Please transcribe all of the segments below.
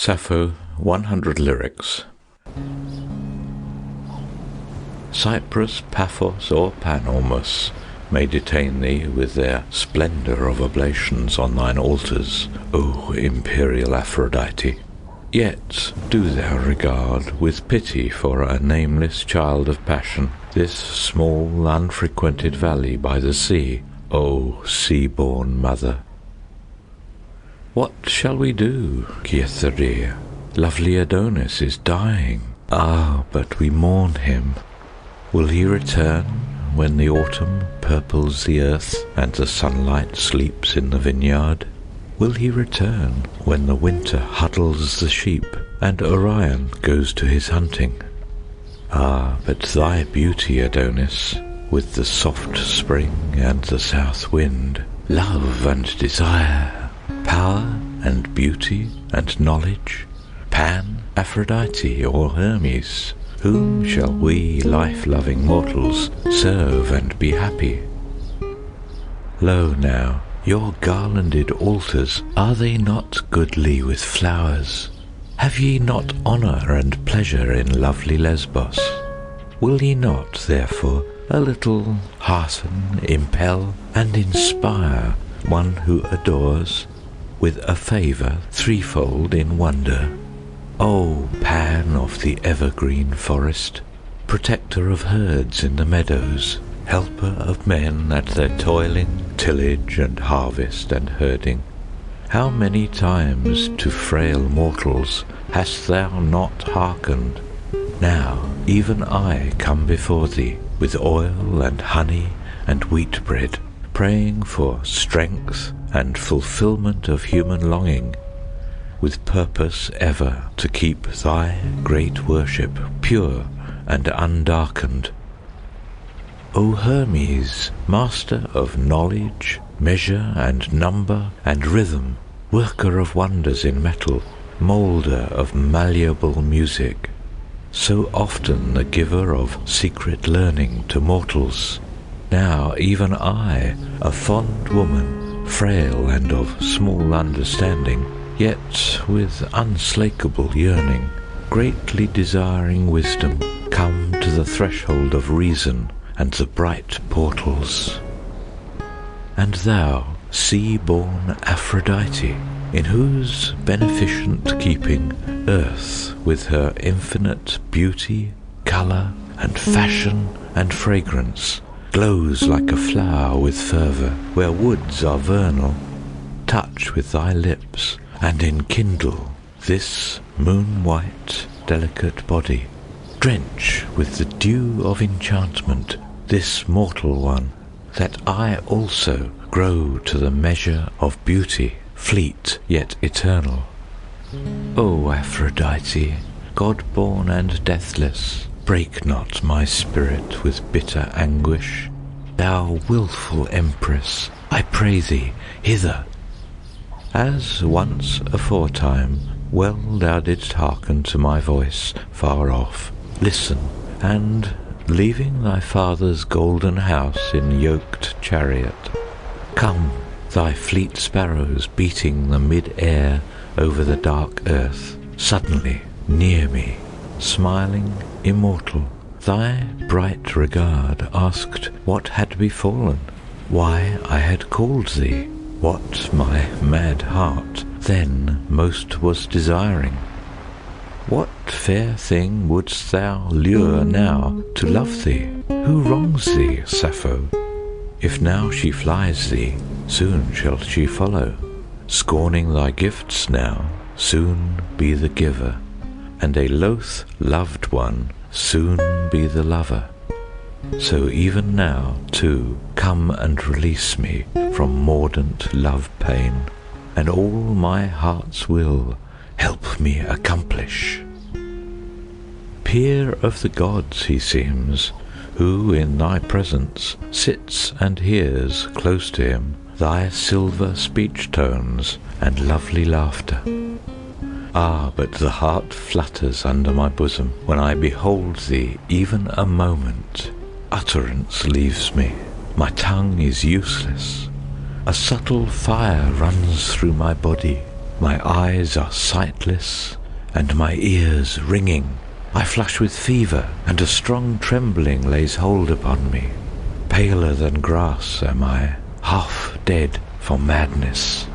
Sappho, 100 lyrics. Cyprus, Paphos, or Panormus may detain thee with their splendour of oblations on thine altars, O imperial Aphrodite. Yet do thou regard with pity for a nameless child of passion this small unfrequented valley by the sea, O sea-born mother. What shall we do, Cytherea? Lovely Adonis is dying. Ah, but we mourn him. Will he return when the autumn purples the earth and the sunlight sleeps in the vineyard? Will he return when the winter huddles the sheep and Orion goes to his hunting? Ah, but thy beauty, Adonis, with the soft spring and the south wind, love and desire, power and beauty and knowledge, Pan, Aphrodite, or Hermes, whom shall we life-loving mortals serve and be happy? Lo now, your garlanded altars, are they not goodly with flowers? Have ye not honour and pleasure in lovely Lesbos? Will ye not, therefore, a little hearten, impel, and inspire one who adores, with a favour threefold in wonder? O Pan of the evergreen forest, protector of herds in the meadows, helper of men at their toiling, tillage and harvest and herding, how many times to frail mortals hast thou not hearkened? Now even I come before thee with oil and honey and wheat bread, praying for strength and fulfilment of human longing, with purpose ever to keep thy great worship pure and undarkened. O Hermes, master of knowledge, measure and number and rhythm, worker of wonders in metal, moulder of malleable music, so often the giver of secret learning to mortals, now even I, a fond woman, frail and of small understanding, yet with unslakable yearning, greatly desiring wisdom, come to the threshold of reason and the bright portals. And thou, sea-born Aphrodite, in whose beneficent keeping earth with her infinite beauty, colour, and fashion and fragrance glows like a flower with fervour where woods are vernal, touch with thy lips and enkindle this moon-white, delicate body. Drench with the dew of enchantment this mortal one, that I also grow to the measure of beauty, fleet yet eternal. O Aphrodite, God-born and deathless, break not my spirit with bitter anguish. Thou wilful empress, I pray thee, hither. As once aforetime, well thou didst hearken to my voice far off. Listen, and, leaving thy father's golden house in yoked chariot, come, thy fleet sparrows beating the mid-air over the dark earth, suddenly near me, smiling, immortal. Thy bright regard asked what had befallen, why I had called thee, what my mad heart then most was desiring. What fair thing wouldst thou lure now to love thee? Who wrongs thee, Sappho? If now she flies thee, soon shall she follow. Scorning thy gifts now, soon be the giver, and a loath loved one soon be the lover. So even now, too, come and release me from mordant love pain, and all my heart's will help me accomplish. Peer of the gods he seems, who in thy presence sits and hears close to him thy silver speech tones and lovely laughter. Ah, but the heart flutters under my bosom when I behold thee even a moment. Utterance leaves me, my tongue is useless. A subtle fire runs through my body, My eyes are sightless, and my ears ringing. I flush with fever, and a strong trembling lays hold upon me. Paler than grass am I, half dead for madness.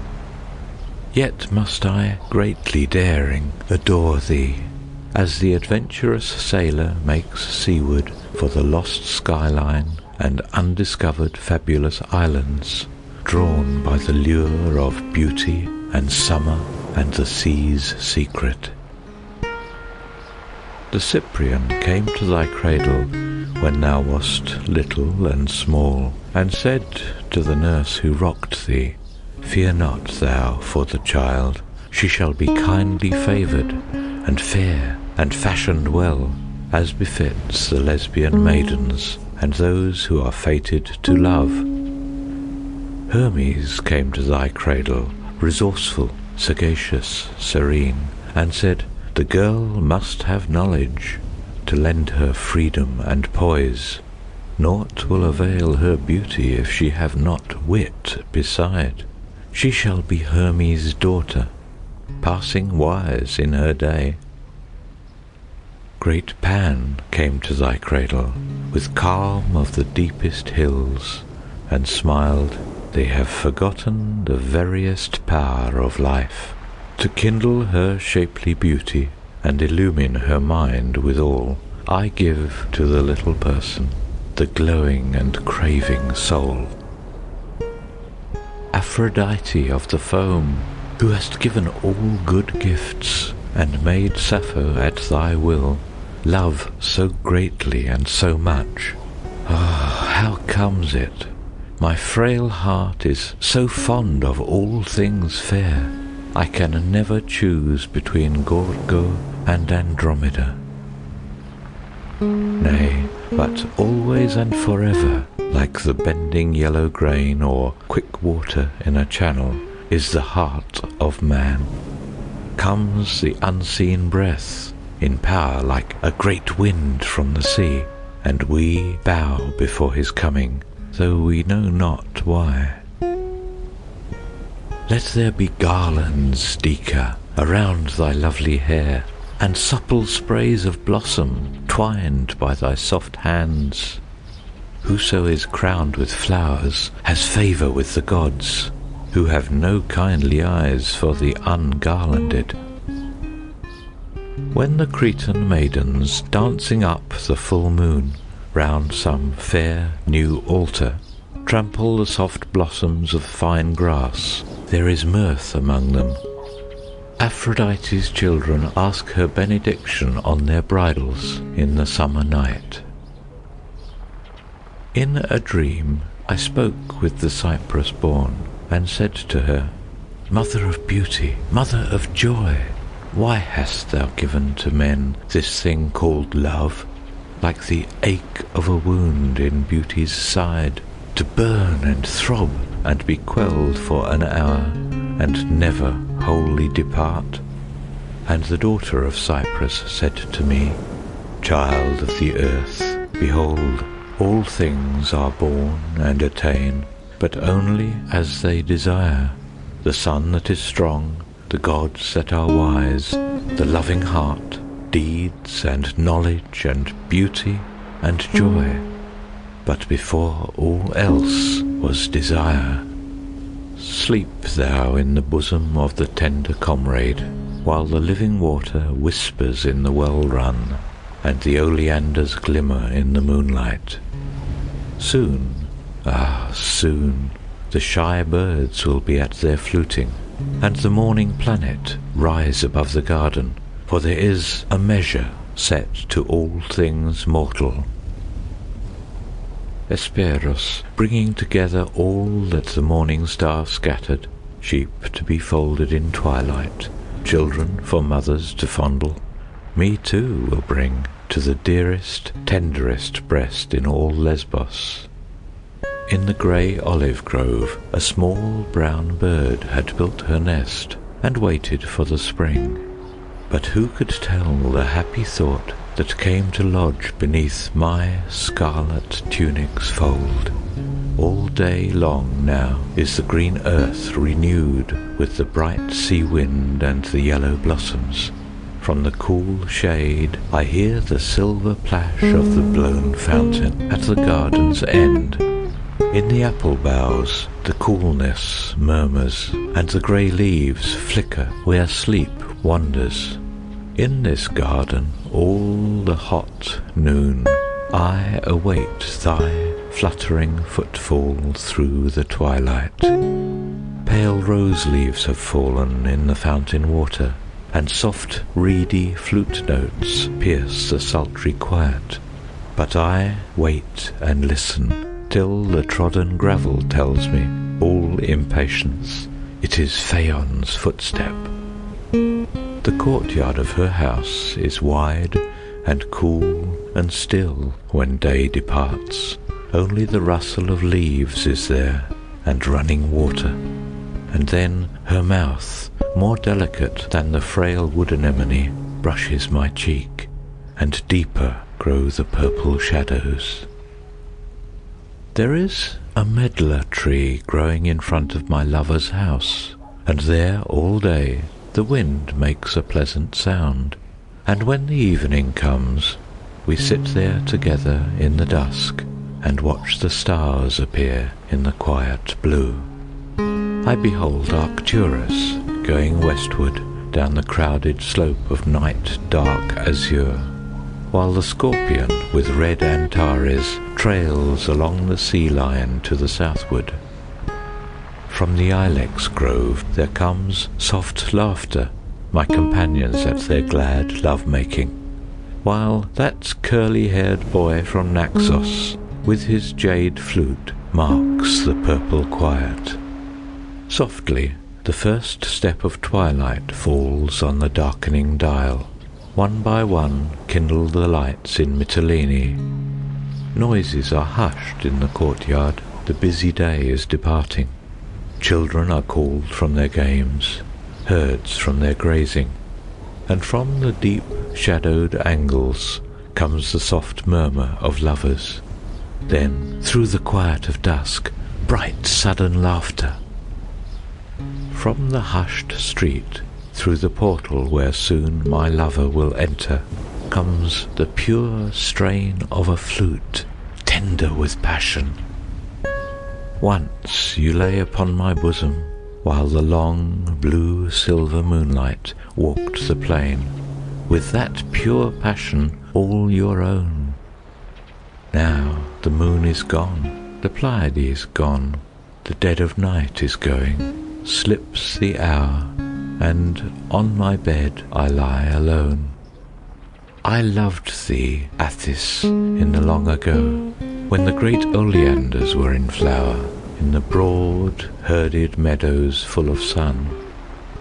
Yet must I, greatly daring, adore thee, as the adventurous sailor makes seaward for the lost skyline and undiscovered fabulous islands, drawn by the lure of beauty and summer and the sea's secret. The Cyprian came to thy cradle when thou wast little and small, and said to the nurse who rocked thee, Fear not thou for the child, she shall be kindly favoured, and fair, and fashioned well, as befits the lesbian maidens, and those who are fated to love. Hermes came to thy cradle, resourceful, sagacious, serene, and said, The girl must have knowledge, to lend her freedom and poise. Naught will avail her beauty if she have not wit beside. She shall be Hermes' daughter, passing wise in her day. Great Pan came to thy cradle, with calm of the deepest hills, and smiled, They have forgotten the veriest power of life, to kindle her shapely beauty, and illumine her mind withal. I give to the little person the glowing and craving soul. Aphrodite of the foam, who hast given all good gifts, and made Sappho at thy will love so greatly and so much. Ah, how comes it? My frail heart is so fond of all things fair, I can never choose between Gorgo and Andromeda. Nay, but always and forever, like the bending yellow grain or quick water in a channel, is the heart of man. Comes the unseen breath, in power like a great wind from the sea, and we bow before his coming, though we know not why. Let there be garlands, Dika, around thy lovely hair, and supple sprays of blossom twined by thy soft hands. Whoso is crowned with flowers has favour with the gods, who have no kindly eyes for the ungarlanded. When the Cretan maidens, dancing up the full moon round some fair new altar, trample the soft blossoms of fine grass, there is mirth among them. Aphrodite's children ask her benediction on their bridals in the summer night. In a dream I spoke with the Cyprus born, and said to her, Mother of beauty, mother of joy, why hast thou given to men this thing called love, like the ache of a wound in beauty's side, to burn and throb and be quelled for an hour, and never wholly depart? And the daughter of Cyprus said to me, Child of the earth, behold, all things are born and attain, but only as they desire. The sun that is strong, the gods that are wise, the loving heart, deeds and knowledge and beauty and joy. But before all else was desire. Sleep thou in the bosom of the tender comrade, while the living water whispers in the well-run, and the oleanders glimmer in the moonlight. Soon, ah, soon, the shy birds will be at their fluting, and the morning planet rise above the garden, for there is a measure set to all things mortal. Hesperus, bringing together all that the morning star scattered, sheep to be folded in twilight, children for mothers to fondle, me too will bring to the dearest, tenderest breast in all Lesbos. In the grey olive grove a small brown bird had built her nest, and waited for the spring. But who could tell the happy thought that came to lodge beneath my scarlet tunic's fold? All day long now is the green earth renewed with the bright sea wind and the yellow blossoms. From the cool shade I hear the silver plash of the blown fountain at the garden's end. In the apple boughs the coolness murmurs, and the grey leaves flicker where sleep wanders. In this garden all the hot noon I await thy fluttering footfall through the twilight. Pale rose leaves have fallen in the fountain water, and soft reedy flute notes pierce the sultry quiet. But I wait and listen till the trodden gravel tells me, all impatience, it is Phaon's footstep. The courtyard of her house is wide and cool and still when day departs. Only the rustle of leaves is there, and running water. And then her mouth, more delicate than the frail wood anemone, brushes my cheek, and deeper grow the purple shadows. There is a medlar tree growing in front of my lover's house, and there all day the wind makes a pleasant sound, and when the evening comes we sit there together in the dusk and watch the stars appear in the quiet blue. I behold Arcturus going westward down the crowded slope of night dark azure, while the Scorpion with red Antares trails along the sea line to the southward. From the ilex grove there comes soft laughter, my companions at their glad love-making, while that curly-haired boy from Naxos with his jade flute marks the purple quiet. Softly the first step of twilight falls on the darkening dial. One by one kindle the lights in Mytilene. Noises are hushed in the courtyard, the busy day is departing. Children are called from their games, herds from their grazing, and from the deep shadowed angles comes the soft murmur of lovers. Then, through the quiet of dusk, bright sudden laughter. From the hushed street, through the portal where soon my lover will enter, comes the pure strain of a flute, tender with passion. Once you lay upon my bosom, while the long blue silver moonlight walked the plain, with that pure passion all your own. Now the moon is gone, the Pleiades gone, the dead of night is going, slips the hour, and on my bed I lie alone. I loved thee, Atthis, in the long ago, when the great oleanders were in flower, in the broad, herded meadows full of sun,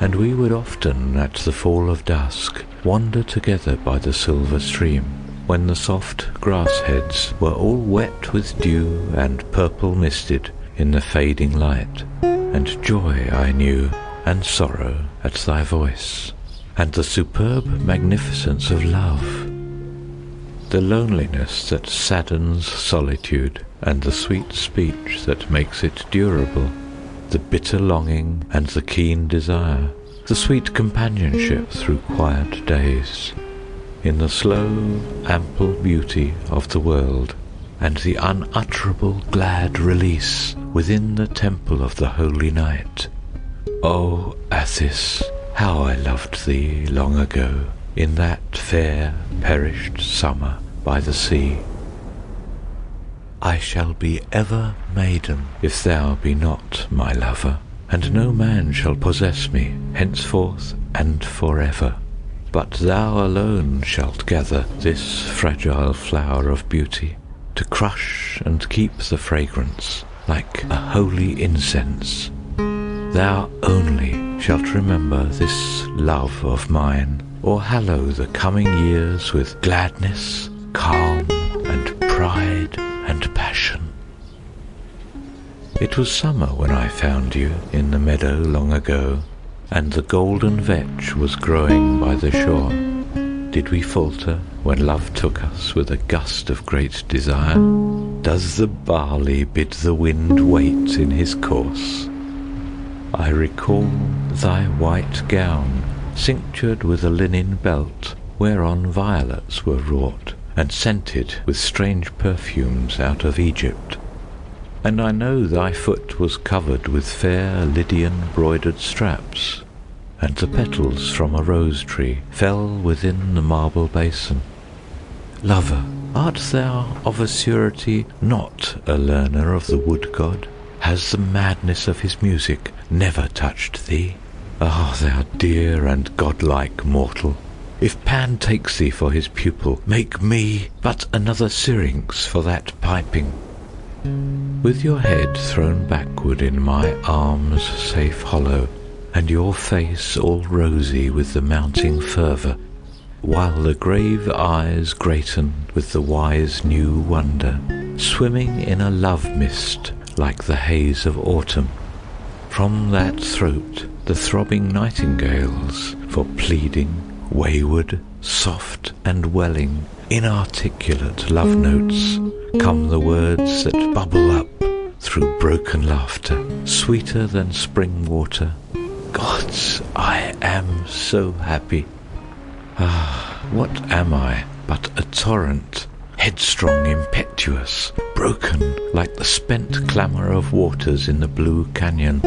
and we would often, at the fall of dusk, wander together by the silver stream, when the soft grass-heads were all wet with dew and purple-misted in the fading light, and joy I knew, and sorrow at thy voice, and the superb magnificence of love, the loneliness that saddens solitude, and the sweet speech that makes it durable, the bitter longing and the keen desire, the sweet companionship through quiet days, in the slow, ample beauty of the world, and the unutterable glad release within the temple of the holy night. O Atthis, how I loved thee long ago, in that fair perished summer by the sea. I shall be ever maiden, if thou be not my lover, and no man shall possess me henceforth and forever. But thou alone shalt gather this fragile flower of beauty, to crush and keep the fragrance like a holy incense. Thou only shalt remember this love of mine, or hallow the coming years with gladness, calm, and pride, and passion. It was summer when I found you in the meadow long ago, and the golden vetch was growing by the shore. did we falter when love took us with a gust of great desire? Does the barley bid the wind wait in his course? I recall thy white gown, cinctured with a linen belt, whereon violets were wrought, and scented with strange perfumes out of Egypt. And I know thy foot was covered with fair Lydian broidered straps, and the petals from a rose tree fell within the marble basin. Lover, art thou of a surety not a learner of the wood god? Has the madness of his music never touched thee? Ah, thou dear and godlike mortal, if Pan takes thee for his pupil, make me but another syrinx for that piping. With your head thrown backward in my arms safe hollow, and your face all rosy with the mounting fervour, while the grave eyes greaten with the wise new wonder, swimming in a love mist like the haze of autumn, from that throat the throbbing nightingales, for pleading, wayward, soft and welling, inarticulate love notes, come the words that bubble up through broken laughter, sweeter than spring water. Gods, I am so happy. Ah, what am I but a torrent, headstrong, impetuous, broken like the spent clamour of waters in the blue canyon?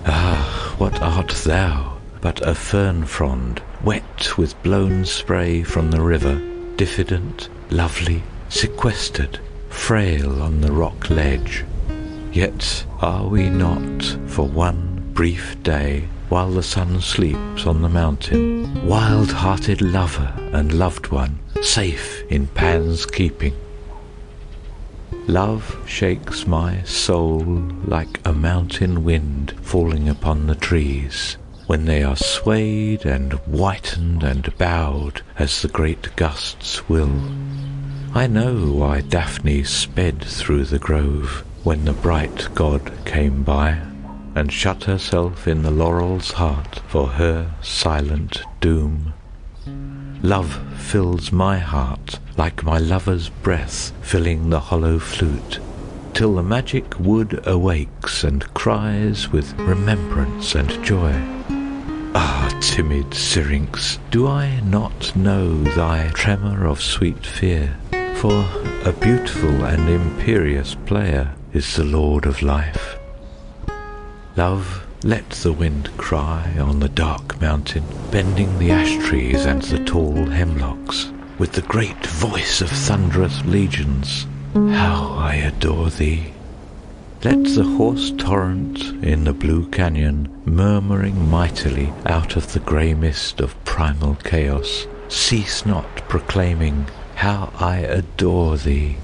Ah, what art thou but a fern frond, wet with blown spray from the river, diffident, lovely, sequestered, frail on the rock ledge? Yet are we not, for one brief day, while the sun sleeps on the mountain, wild-hearted lover and loved one, safe in Pan's keeping? Love shakes my soul like a mountain wind falling upon the trees, when they are swayed and whitened and bowed as the great gusts will. I know why Daphne sped through the grove when the bright god came by, and shut herself in the laurel's heart for her silent doom. Love fills my heart like my lover's breath filling the hollow flute, till the magic wood awakes and cries with remembrance and joy. Ah, timid syrinx, do I not know thy tremor of sweet fear? For a beautiful and imperious player is the lord of life. Love, let the wind cry on the dark mountain, bending the ash trees and the tall hemlocks, with the great voice of thunderous legions. How I adore thee! Let the hoarse torrent in the blue canyon, murmuring mightily out of the grey mist of primal chaos, cease not proclaiming, how I adore thee.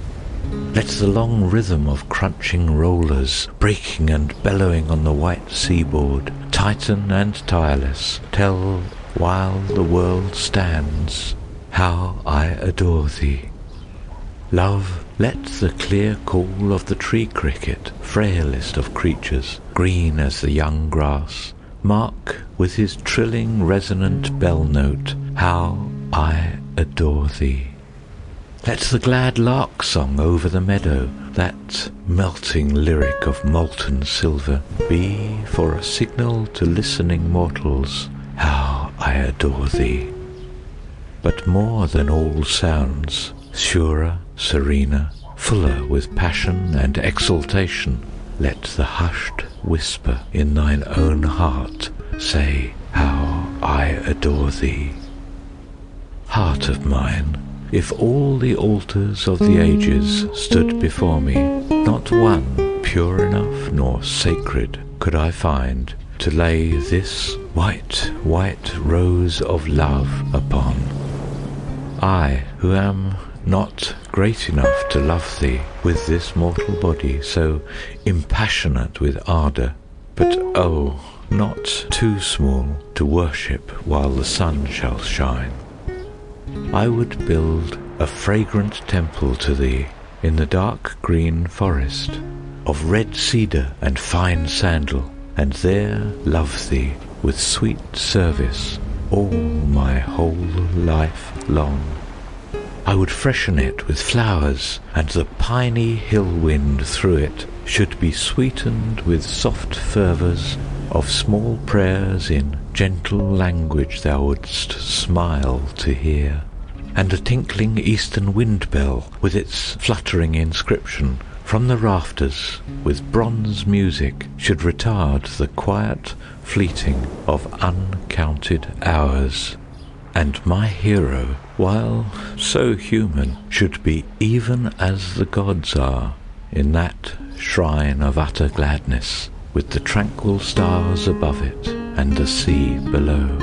Let the long rhythm of crunching rollers, breaking and bellowing on the white seaboard, titan and tireless, tell while the world stands, how I adore thee. Love, let the clear call of the tree cricket, frailest of creatures, green as the young grass, mark with his trilling resonant bell note, how I adore thee. Let the glad lark song over the meadow, that melting lyric of molten silver, be for a signal to listening mortals, how I adore thee. But more than all sounds, surer, serener, fuller with passion and exultation, let the hushed whisper in thine own heart say, how I adore thee. Heart of mine, if all the altars of the ages stood before me, not one pure enough nor sacred could I find to lay this white, white rose of love upon. I, who am not great enough to love thee with this mortal body so impassionate with ardour, but oh, not too small to worship while the sun shall shine. I would build a fragrant temple to thee in the dark green forest, of red cedar and fine sandal, and there love thee with sweet service, all my whole life long. I would freshen it with flowers, and the piney hill wind through it should be sweetened with soft fervours of small prayers in gentle language thou wouldst smile to hear, and a tinkling eastern wind bell with its fluttering inscription from the rafters with bronze music should retard the quiet fleeting of uncounted hours. And my hero, while so human, should be even as the gods are, in that shrine of utter gladness, with the tranquil stars above it and the sea below.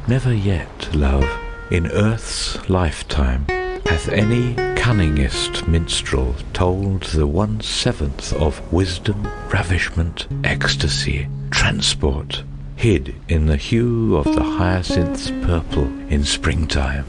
Never yet, love, in earth's lifetime, hath any cunningest minstrel told the 1/7 of wisdom, ravishment, ecstasy, transport, hid in the hue of the hyacinth's purple in springtime.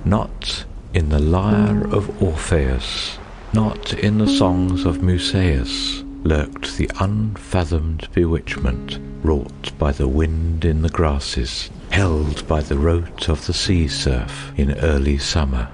Not in the lyre of Orpheus, not in the songs of Musaeus, lurked the unfathomed bewitchment wrought by the wind in the grasses, held by the rote of the sea surf in early summer.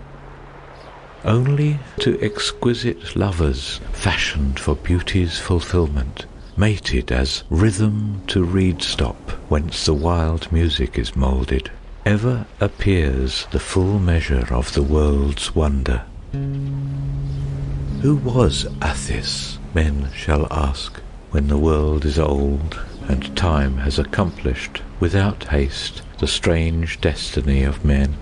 Only to exquisite lovers fashioned for beauty's fulfilment, mated as rhythm to reed stop whence the wild music is moulded, ever appears the full measure of the world's wonder. Who was Atthis, men shall ask, when the world is old and time has accomplished without haste the strange destiny of men?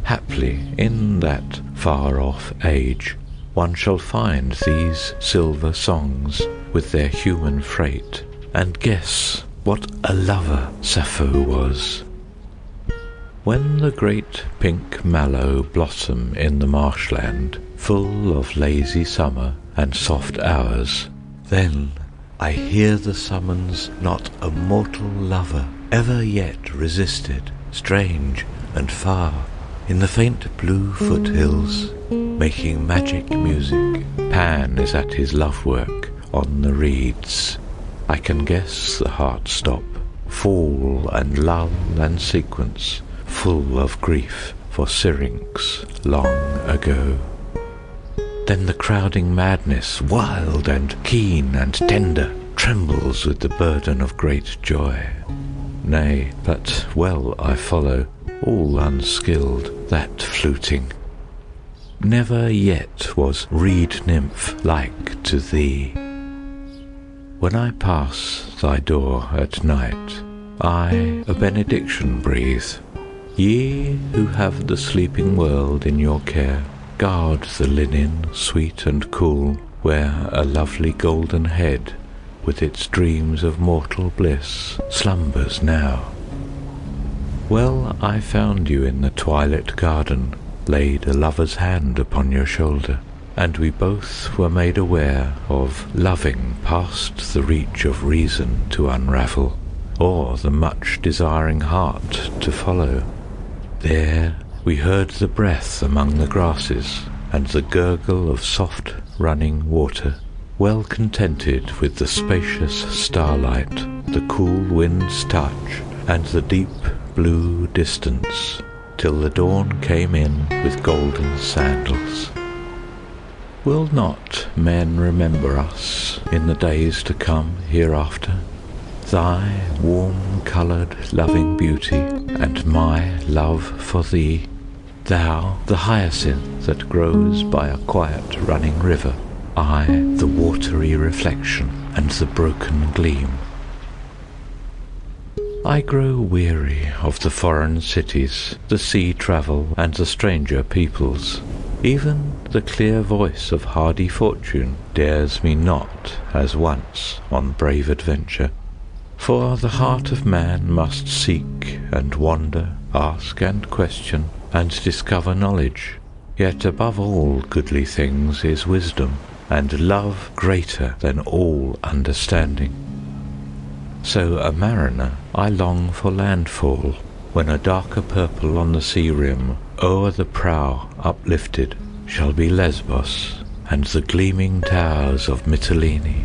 Haply in that far-off age one shall find these silver songs with their human freight, and guess what a lover Sappho was. When the great pink mallow blossom in the marshland, full of lazy summer and soft hours, then I hear the summons not a mortal lover ever yet resisted, strange and far, in the faint blue foothills, making magic music. Pan is at his love work on the reeds. I can guess the heart stop, fall and lull and sequence, full of grief for Syrinx long ago. Then the crowding madness, wild and keen and tender, trembles with the burden of great joy. Nay, but well I follow, all unskilled, that fluting. Never yet was reed nymph like to thee. When I pass thy door at night, I a benediction breathe. Ye who have the sleeping world in your care, guard the linen sweet and cool, where a lovely golden head with its dreams of mortal bliss slumbers now. Well I found you in the twilit garden, laid a lover's hand upon your shoulder, and we both were made aware of loving past the reach of reason to unravel, or the much desiring heart to follow. There we heard the breath among the grasses, and the gurgle of soft running water, well contented with the spacious starlight, the cool wind's touch, and the deep blue distance, till the dawn came in with golden sandals. Will not men remember us in the days to come hereafter? Thy warm-coloured loving beauty, and my love for thee, thou the hyacinth that grows by a quiet running river, I the watery reflection and the broken gleam. I grow weary of the foreign cities, the sea travel, and the stranger peoples. Even the clear voice of hardy fortune dares me not as once on brave adventure. For the heart of man must seek and wander, ask and question, and discover knowledge. Yet above all goodly things is wisdom, and love greater than all understanding. So a mariner, I long for landfall, when a darker purple on the sea rim, o'er the prow uplifted, shall be Lesbos and the gleaming towers of Mytilene.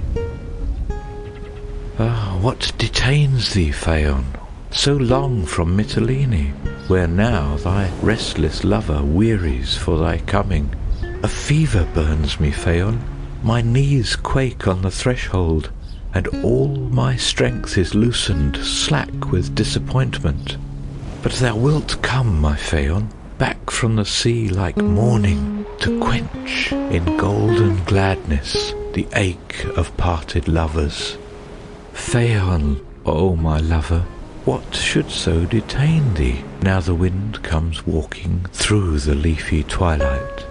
Ah, what detains thee, Phaon, so long from Mitylene, where now thy restless lover wearies for thy coming? A fever burns me, Phaon, my knees quake on the threshold, and all my strength is loosened, slack with disappointment. But thou wilt come, my Phaon, back from the sea like morning, to quench in golden gladness the ache of parted lovers. Phaon, O my lover, what should so detain thee, now the wind comes walking through the leafy twilight?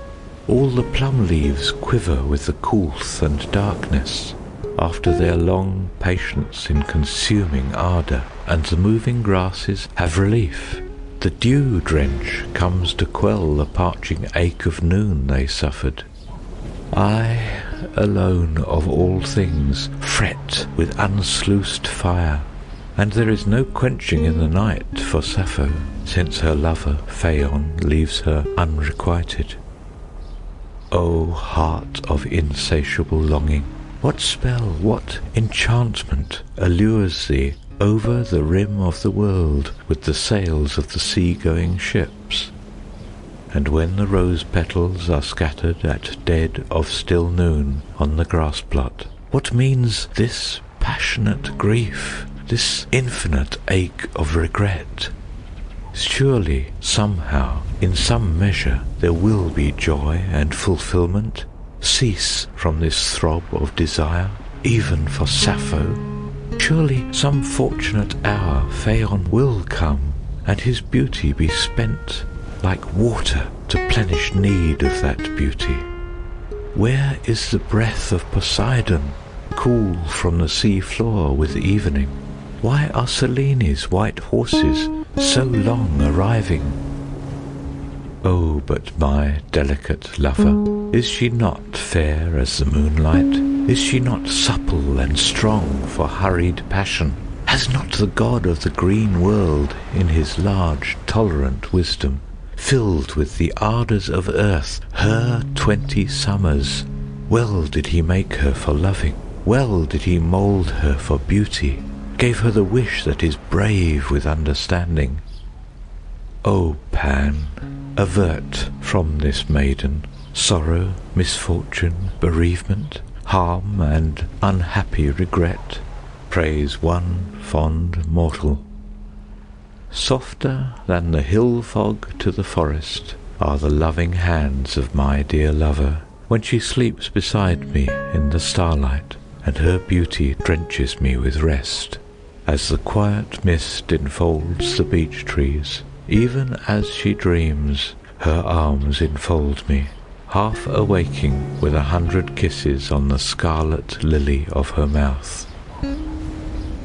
All the plum leaves quiver with the coolth and darkness, after their long patience in consuming ardour, and the moving grasses have relief. The dew drench comes to quell the parching ache of noon they suffered. I, alone of all things, fret with unsluiced fire, and there is no quenching in the night for Sappho, since her lover Phaon leaves her unrequited. O heart of insatiable longing, what spell, what enchantment allures thee over the rim of the world with the sails of the sea-going ships? And when the rose petals are scattered at dead of still noon on the grass plot, what means this passionate grief, this infinite ache of regret? Surely, somehow, in some measure, there will be joy and fulfilment. Cease from this throb of desire, even for Sappho. Surely some fortunate hour Phaon will come, and his beauty be spent like water to plenish need of that beauty. Where is the breath of Poseidon, cool from the sea floor with evening? Why are Selene's white horses so long arriving? Oh, but my delicate lover, is she not fair as the moonlight? Is she not supple and strong for hurried passion? Has not the god of the green world, in his large tolerant wisdom, filled with the ardours of earth her 20 summers? Well did he make her for loving, well did he mould her for beauty, gave her the wish that is brave with understanding. O Pan, avert from this maiden sorrow, misfortune, bereavement, harm, and unhappy regret. Praise one fond mortal. Softer than the hill fog to the forest are the loving hands of my dear lover, when she sleeps beside me in the starlight, and her beauty drenches me with rest. As the quiet mist enfolds the beech trees, even as she dreams, her arms enfold me, half awaking with 100 kisses on the scarlet lily of her mouth.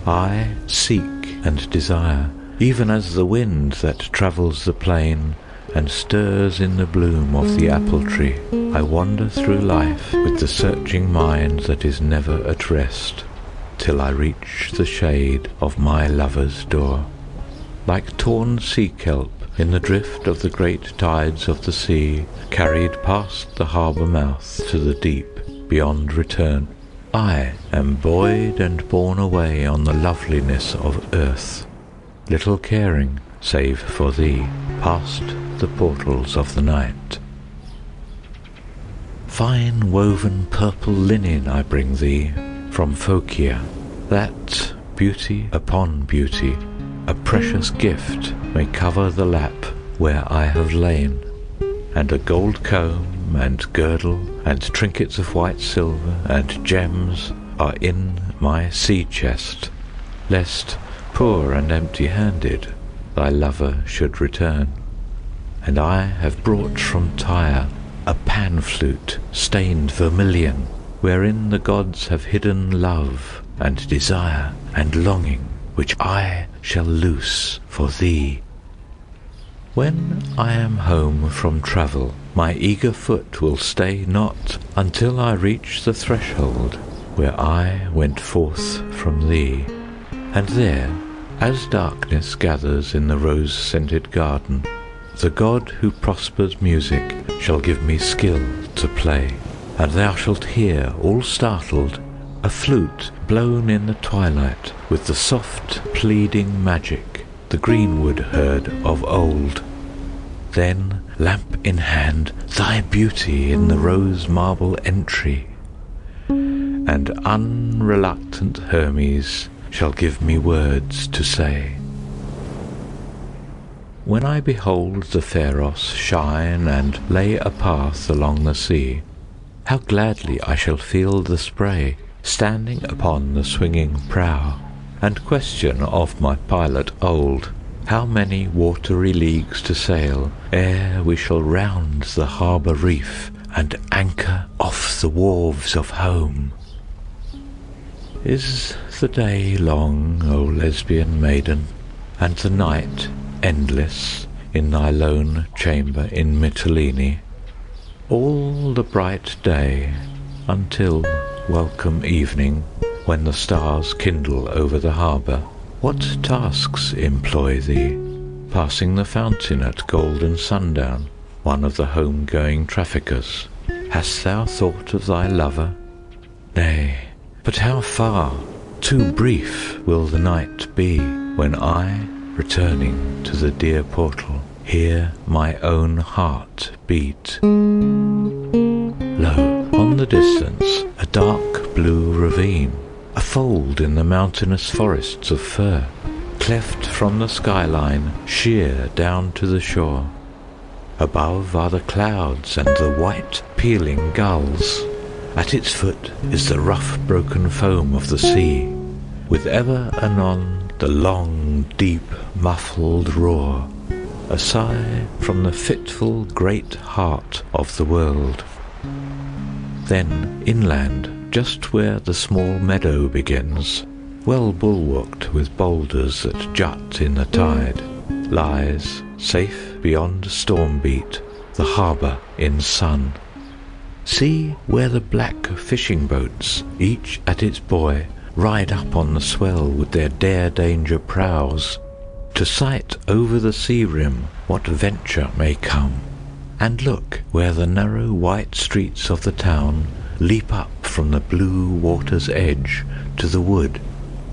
I seek and desire, even as the wind that travels the plain and stirs in the bloom of the apple tree. I wander through life with the searching mind that is never at rest, till I reach the shade of my lover's door. Like torn sea kelp in the drift of the great tides of the sea, carried past the harbour mouth to the deep beyond return, I am buoyed and borne away on the loveliness of earth, little caring, save for thee, past the portals of the night. Fine woven purple linen I bring thee from Phocia, that beauty upon beauty, a precious gift, may cover the lap where I have lain, and a gold comb and girdle and trinkets of white silver and gems are in my sea chest, lest, poor and empty-handed, thy lover should return. And I have brought from Tyre a pan-flute stained vermilion, wherein the gods have hidden love and desire and longing, which I shall loose for thee. When I am home from travel, my eager foot will stay not until I reach the threshold where I went forth from thee. And there, as darkness gathers in the rose-scented garden, the god who prospers music shall give me skill to play, and thou shalt hear, all startled, a flute blown in the twilight with the soft pleading magic the greenwood heard of old. Then, lamp in hand, thy beauty in the rose marble entry, and unreluctant Hermes shall give me words to say. When I behold the Pharos shine and lay a path along the sea, how gladly I shall feel the spray standing upon the swinging prow, and question of my pilot old, how many watery leagues to sail ere we shall round the harbour reef and anchor off the wharves of home. Is the day long, O lesbian maiden, and the night endless in thy lone chamber in Mytilene? All the bright day until welcome evening, when the stars kindle over the harbour, what tasks employ thee? Passing the fountain at golden sundown, one of the home-going traffickers, hast thou thought of thy lover? Nay, but how far, too brief will the night be, when I, returning to the dear portal, hear my own heart beat. Lo, on the distance, a dark blue ravine, a fold in the mountainous forests of fir, cleft from the skyline sheer down to the shore. Above are the clouds and the white pealing gulls. At its foot is the rough broken foam of the sea, with ever anon the long, deep, muffled roar, a sigh from the fitful great heart of the world. Then inland, just where the small meadow begins, well bulwarked with boulders that jut in the tide, lies, safe beyond storm beat, the harbour in sun. See where the black fishing boats, each at its buoy, ride up on the swell with their dare-danger prows, to sight over the sea rim what venture may come. And look where the narrow white streets of the town leap up from the blue water's edge to the wood,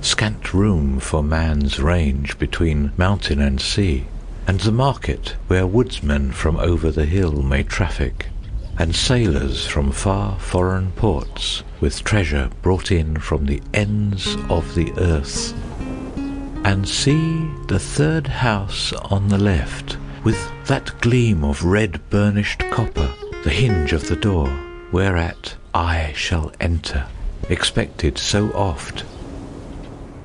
scant room for man's range between mountain and sea, and the market where woodsmen from over the hill may traffic, and sailors from far foreign ports with treasure brought in from the ends of the earth. And see the third house on the left, with that gleam of red burnished copper, the hinge of the door, whereat I shall enter, expected so oft.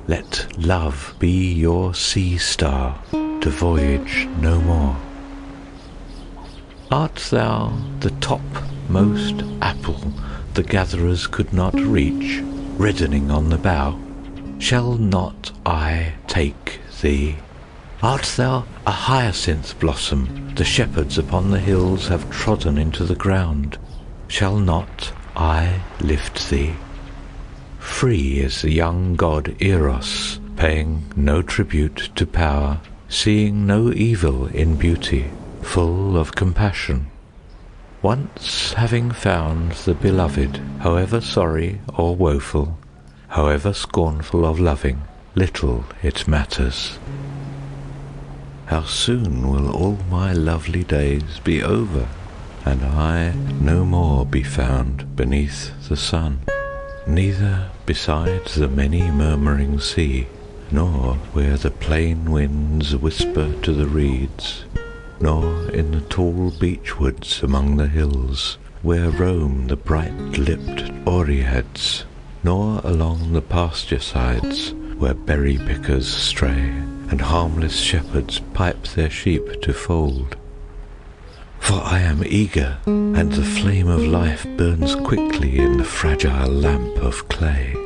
Let love be your sea star, to voyage no more. Art thou the topmost apple the gatherers could not reach, reddening on the bough? Shall not I take thee? Art thou a hyacinth blossom the shepherds upon the hills have trodden into the ground? Shall not I lift thee? Free is the young god Eros, paying no tribute to power, seeing no evil in beauty, full of compassion. Once having found the beloved, however sorry or woeful, however scornful of loving, little it matters. How soon will all my lovely days be over, and I no more be found beneath the sun, neither beside the many murmuring sea, nor where the plain winds whisper to the reeds, nor in the tall beech woods among the hills, where roam the bright-lipped oreads, nor along the pasture sides, where berry-pickers stray, and harmless shepherds pipe their sheep to fold. For I am eager, and the flame of life burns quickly in the fragile lamp of clay.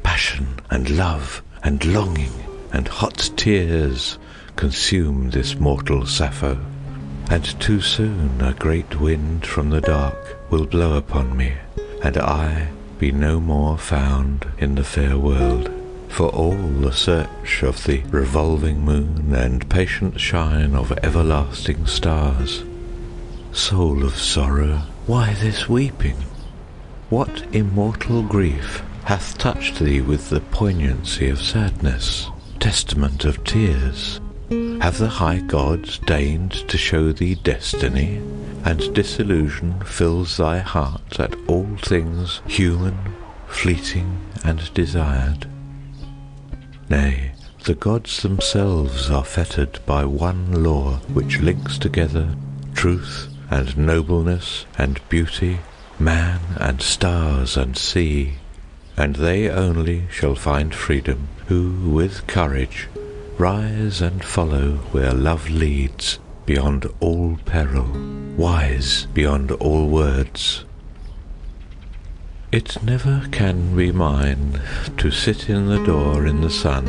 Passion and love and longing and hot tears consume this mortal Sappho, and too soon a great wind from the dark will blow upon me, and I be no more found in the fair world. For all the search of the revolving moon and patient shine of everlasting stars. Soul of sorrow, why this weeping? What immortal grief hath touched thee with the poignancy of sadness, testament of tears? Have the high gods deigned to show thee destiny, and disillusion fills thy heart at all things human, fleeting, and desired? Nay, the gods themselves are fettered by one law which links together truth and nobleness and beauty, man and stars and sea, and they only shall find freedom who with courage rise and follow where love leads, beyond all peril, wise beyond all words. It never can be mine to sit in the door in the sun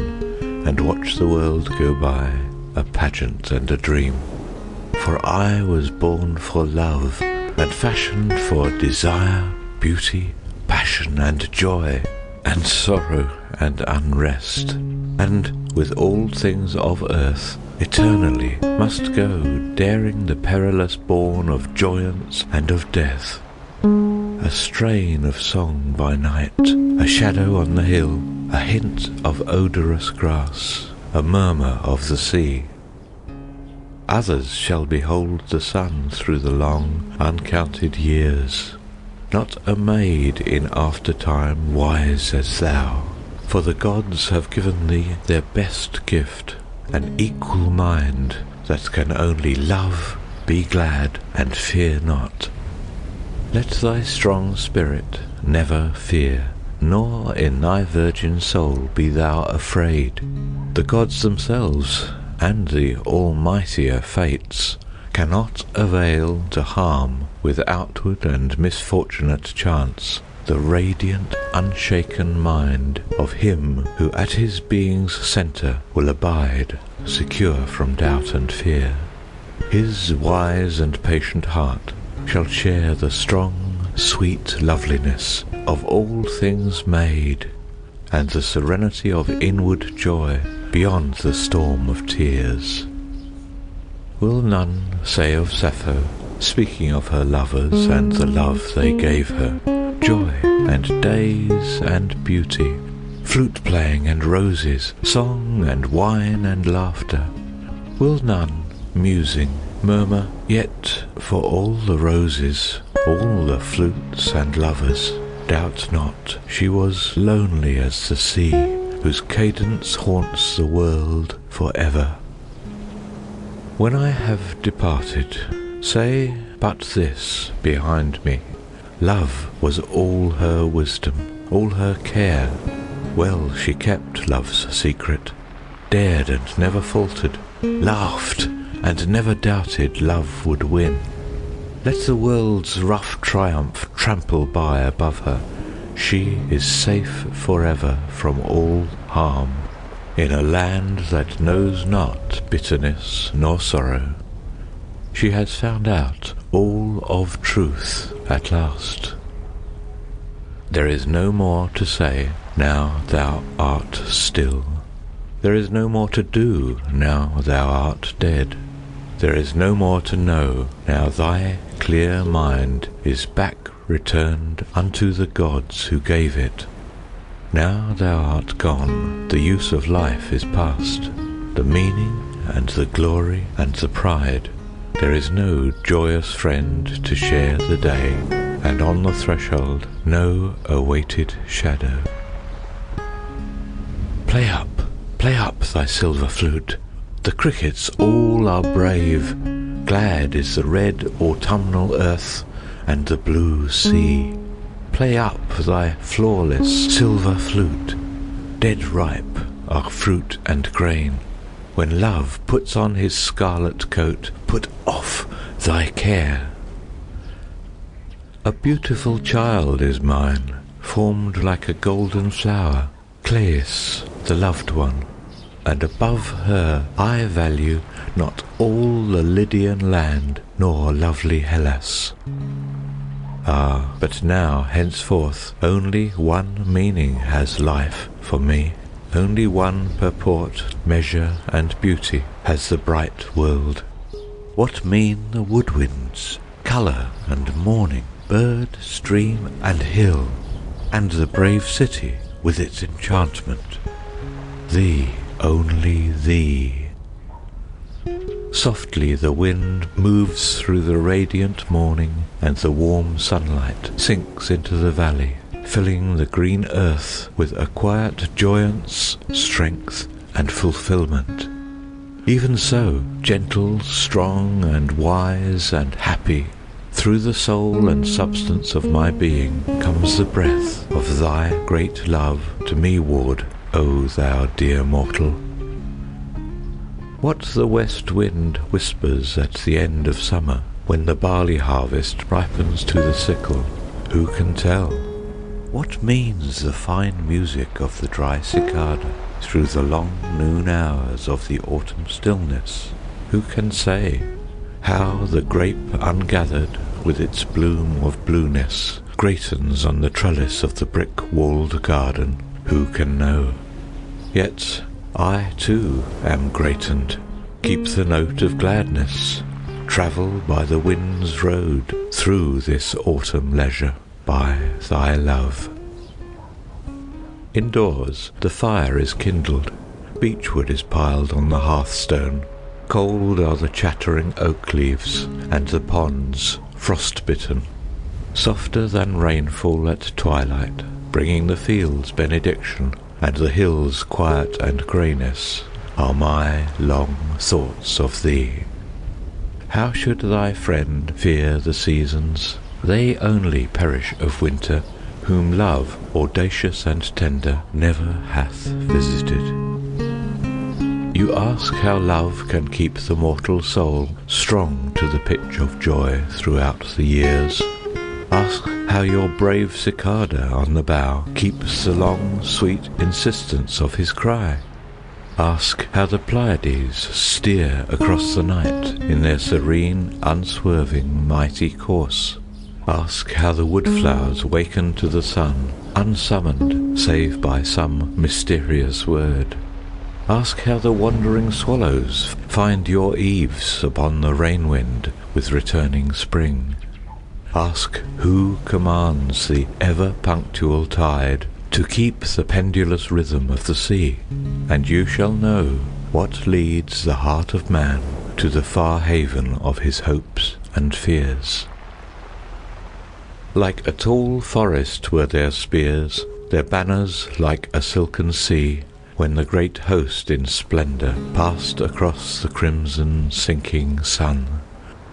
and watch the world go by, a pageant and a dream. For I was born for love, and fashioned for desire, beauty, passion and joy, and sorrow and unrest, and with all things of earth eternally must go, daring the perilous bourne of joyance and of death. A strain of song by night, a shadow on the hill, a hint of odorous grass, a murmur of the sea. Others shall behold the sun through the long, uncounted years, not a maid in aftertime wise as thou, for the gods have given thee their best gift, an equal mind that can only love, be glad, and fear not. Let thy strong spirit never fear, nor in thy virgin soul be thou afraid. The gods themselves, and the almightier fates, cannot avail to harm with outward and misfortunate chance the radiant, unshaken mind of him who at his being's centre will abide, secure from doubt and fear. His wise and patient heart shall share the strong, sweet loveliness of all things made, and the serenity of inward joy beyond the storm of tears. Will none say of Sappho, speaking of her lovers and the love they gave her, joy and days and beauty, flute playing and roses, song and wine and laughter? Will none, musing, murmur, yet for all the roses, all the flutes and lovers, doubt not she was lonely as the sea, whose cadence haunts the world for ever? When I have departed, say but this behind me: love was all her wisdom, all her care. Well she kept love's secret, dared and never faltered, laughed and never doubted love would win. Let the world's rough triumph trample by above her, she is safe forever from all harm, in a land that knows not bitterness nor sorrow. She has found out all of truth at last. There is no more to say now thou art still. There is no more to do now thou art dead. There is no more to know now thy clear mind is back returned unto the gods who gave it. Now thou art gone, the use of life is past, the meaning and the glory and the pride. There is no joyous friend to share the day, and on the threshold no awaited shadow. Play up thy silver flute. The crickets all are brave. Glad is the red autumnal earth and the blue sea. Play up thy flawless silver flute. Dead ripe are fruit and grain. When love puts on his scarlet coat, put off thy care. A beautiful child is mine, formed like a golden flower, Cleis, the loved one, and above her I value not all the Lydian land, nor lovely Hellas. Ah, but now, henceforth, only one meaning has life for me. Only one purport, measure, and beauty has the bright world. What mean the woodwinds, colour and morning, bird, stream, and hill? and the brave city with its enchantment. Thee, only thee. Softly the wind moves through the radiant morning, and the warm sunlight sinks into the valley, filling the green earth with a quiet joyance, strength, and fulfilment. Even so, gentle, strong, and wise, and happy, through the soul and substance of my being comes the breath of thy great love to me ward, O thou dear mortal. What the west wind whispers at the end of summer, when the barley harvest ripens to the sickle, who can tell? What means the fine music of the dry cicada through the long noon hours of the autumn stillness? Who can say? How the grape ungathered, with its bloom of blueness, gratens on the trellis of the brick-walled garden? Who can know? Yet I too am greatened. Keep the note of gladness. Travel by the wind's road through this autumn leisure, by thy love. Indoors the fire is kindled. Beechwood is piled on the hearthstone. Cold are the chattering oak leaves, and the ponds frost-bitten. Softer than rainfall at twilight, bringing the fields benediction, and the hills quiet and greyness, are my long thoughts of thee. How should thy friend fear the seasons? They only perish of winter, whom love, audacious and tender, never hath visited. You ask how love can keep the mortal soul strong to the pitch of joy throughout the years. Ask how your brave cicada on the bough keeps the long, sweet insistence of his cry. Ask how the Pleiades steer across the night in their serene, unswerving, mighty course. Ask how the woodflowers waken to the sun, unsummoned save by some mysterious word. Ask how the wandering swallows find your eaves upon the rain-wind with returning spring. Ask who commands the ever-punctual tide to keep the pendulous rhythm of the sea, and you shall know what leads the heart of man to the far haven of his hopes and fears. Like a tall forest were their spears, their banners like a silken sea, when the great host in splendour passed across the crimson sinking sun.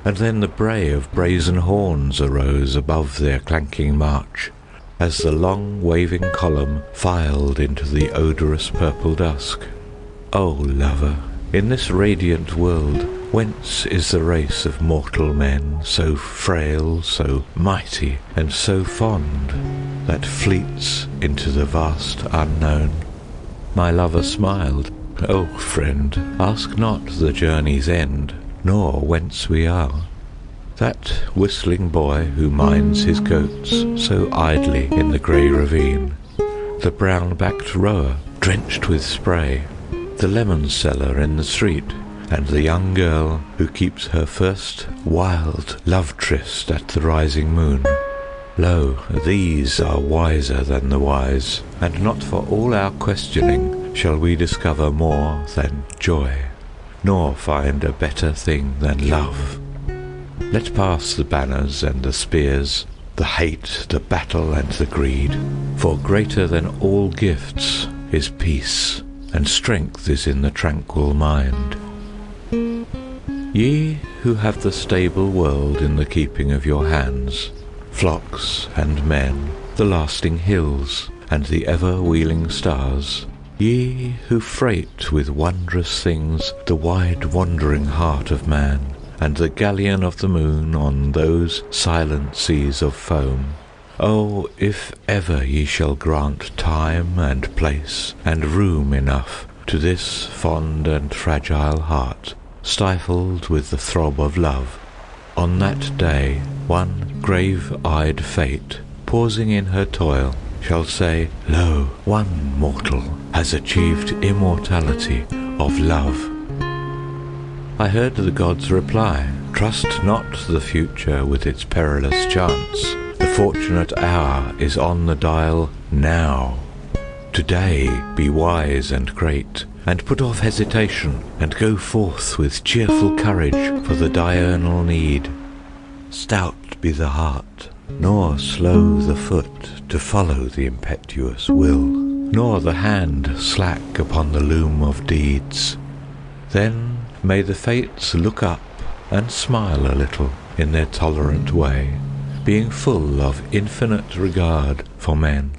And then the bray of brazen horns arose above their clanking march, as the long waving column filed into the odorous purple dusk. O lover, in this radiant world, whence is the race of mortal men so frail, so mighty, and so fond, that fleets into the vast unknown? My lover smiled. O friend, ask not the journey's end, nor whence we are. That whistling boy who minds his goats so idly in the grey ravine, the brown-backed rower drenched with spray, the lemon seller in the street, and the young girl who keeps her first wild love-tryst at the rising moon. Lo, these are wiser than the wise, and not for all our questioning shall we discover more than joy, nor find a better thing than love. Let pass the banners and the spears, the hate, the battle, and the greed, for greater than all gifts is peace, and strength is in the tranquil mind. Ye who have the stable world in the keeping of your hands, flocks and men, the lasting hills, and the ever-wheeling stars, ye who freight with wondrous things the wide-wandering heart of man, and the galleon of the moon on those silent seas of foam, oh, if ever ye shall grant time and place and room enough to this fond and fragile heart, stifled with the throb of love, on that day one grave-eyed fate, pausing in her toil, shall say, Lo, one mortal has achieved immortality of love. I heard the gods reply, Trust not the future with its perilous chance, The fortunate hour is on the dial now. Today be wise and great, and put off hesitation, and go forth with cheerful courage for the diurnal need. Stout be the heart, nor slow the foot to follow the impetuous will, nor the hand slack upon the loom of deeds. Then may the fates look up and smile a little in their tolerant way, being full of infinite regard for men.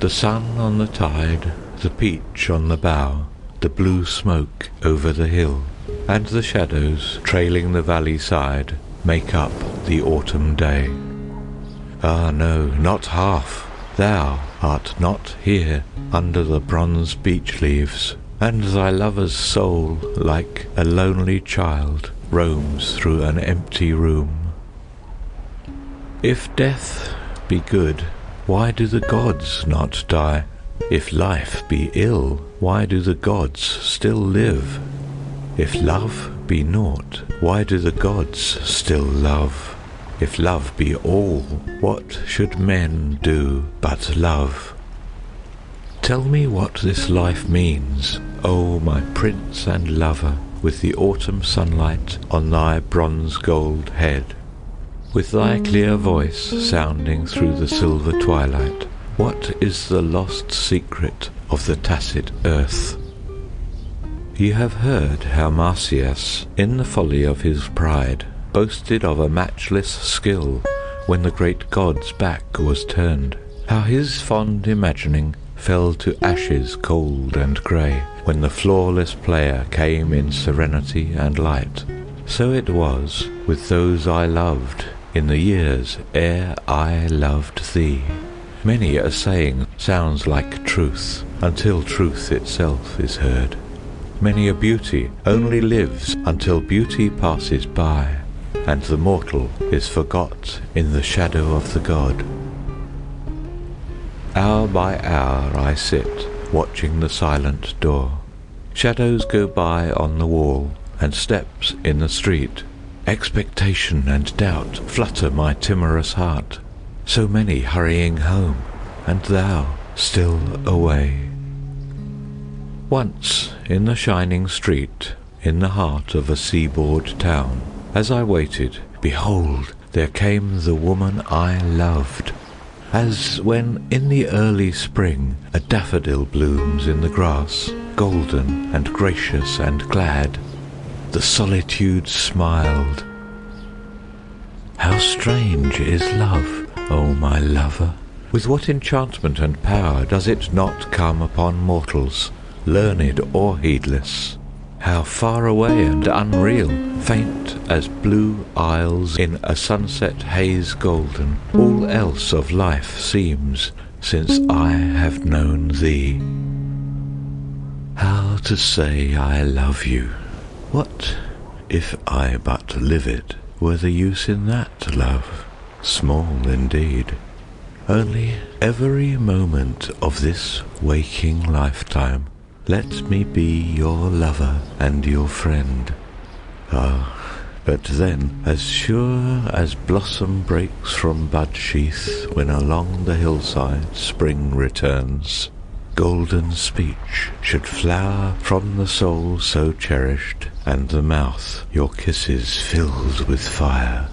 The sun on the tide, the peach on the bough, the blue smoke over the hill, and the shadows trailing the valley side make up the autumn day. Ah, no, not half. Thou art not here under the bronze beech leaves, and thy lover's soul, like a lonely child, roams through an empty room. If death be good, why do the gods not die? If life be ill, why do the gods still live? If love be naught, why do the gods still love? If love be all, what should men do but love? Tell me what this life means, O my prince and lover, with the autumn sunlight on thy bronze gold head, with thy clear voice sounding through the silver twilight. What is the lost secret of the tacit earth? You have heard how Marsyas, in the folly of his pride, boasted of a matchless skill when the great god's back was turned, how his fond imagining fell to ashes cold and grey when the flawless player came in serenity and light. So it was with those I loved in the years ere I loved thee. Many a saying sounds like truth until truth itself is heard. Many a beauty only lives until beauty passes by, and the mortal is forgot in the shadow of the god. Hour by hour I sit, watching the silent door. Shadows go by on the wall, and steps in the street. Expectation and doubt flutter my timorous heart. So many hurrying home, and thou still away. Once in the shining street, in the heart of a seaboard town, as I waited, behold, there came the woman I loved. As when in the early spring a daffodil blooms in the grass, golden and gracious and glad, the solitude smiled. How strange is love, O my lover! With what enchantment and power does it not come upon mortals, learned or heedless? How far away and unreal, faint as blue isles in a sunset haze golden, all else of life seems since I have known thee. How to say I love you? What if I but live it? Were the use in that love? Small indeed. Only every moment of this waking lifetime let me be your lover and your friend. Ah, but then, as sure as blossom breaks from bud sheath when along the hillside spring returns, golden speech should flower from the soul so cherished, and the mouth your kisses filled with fire.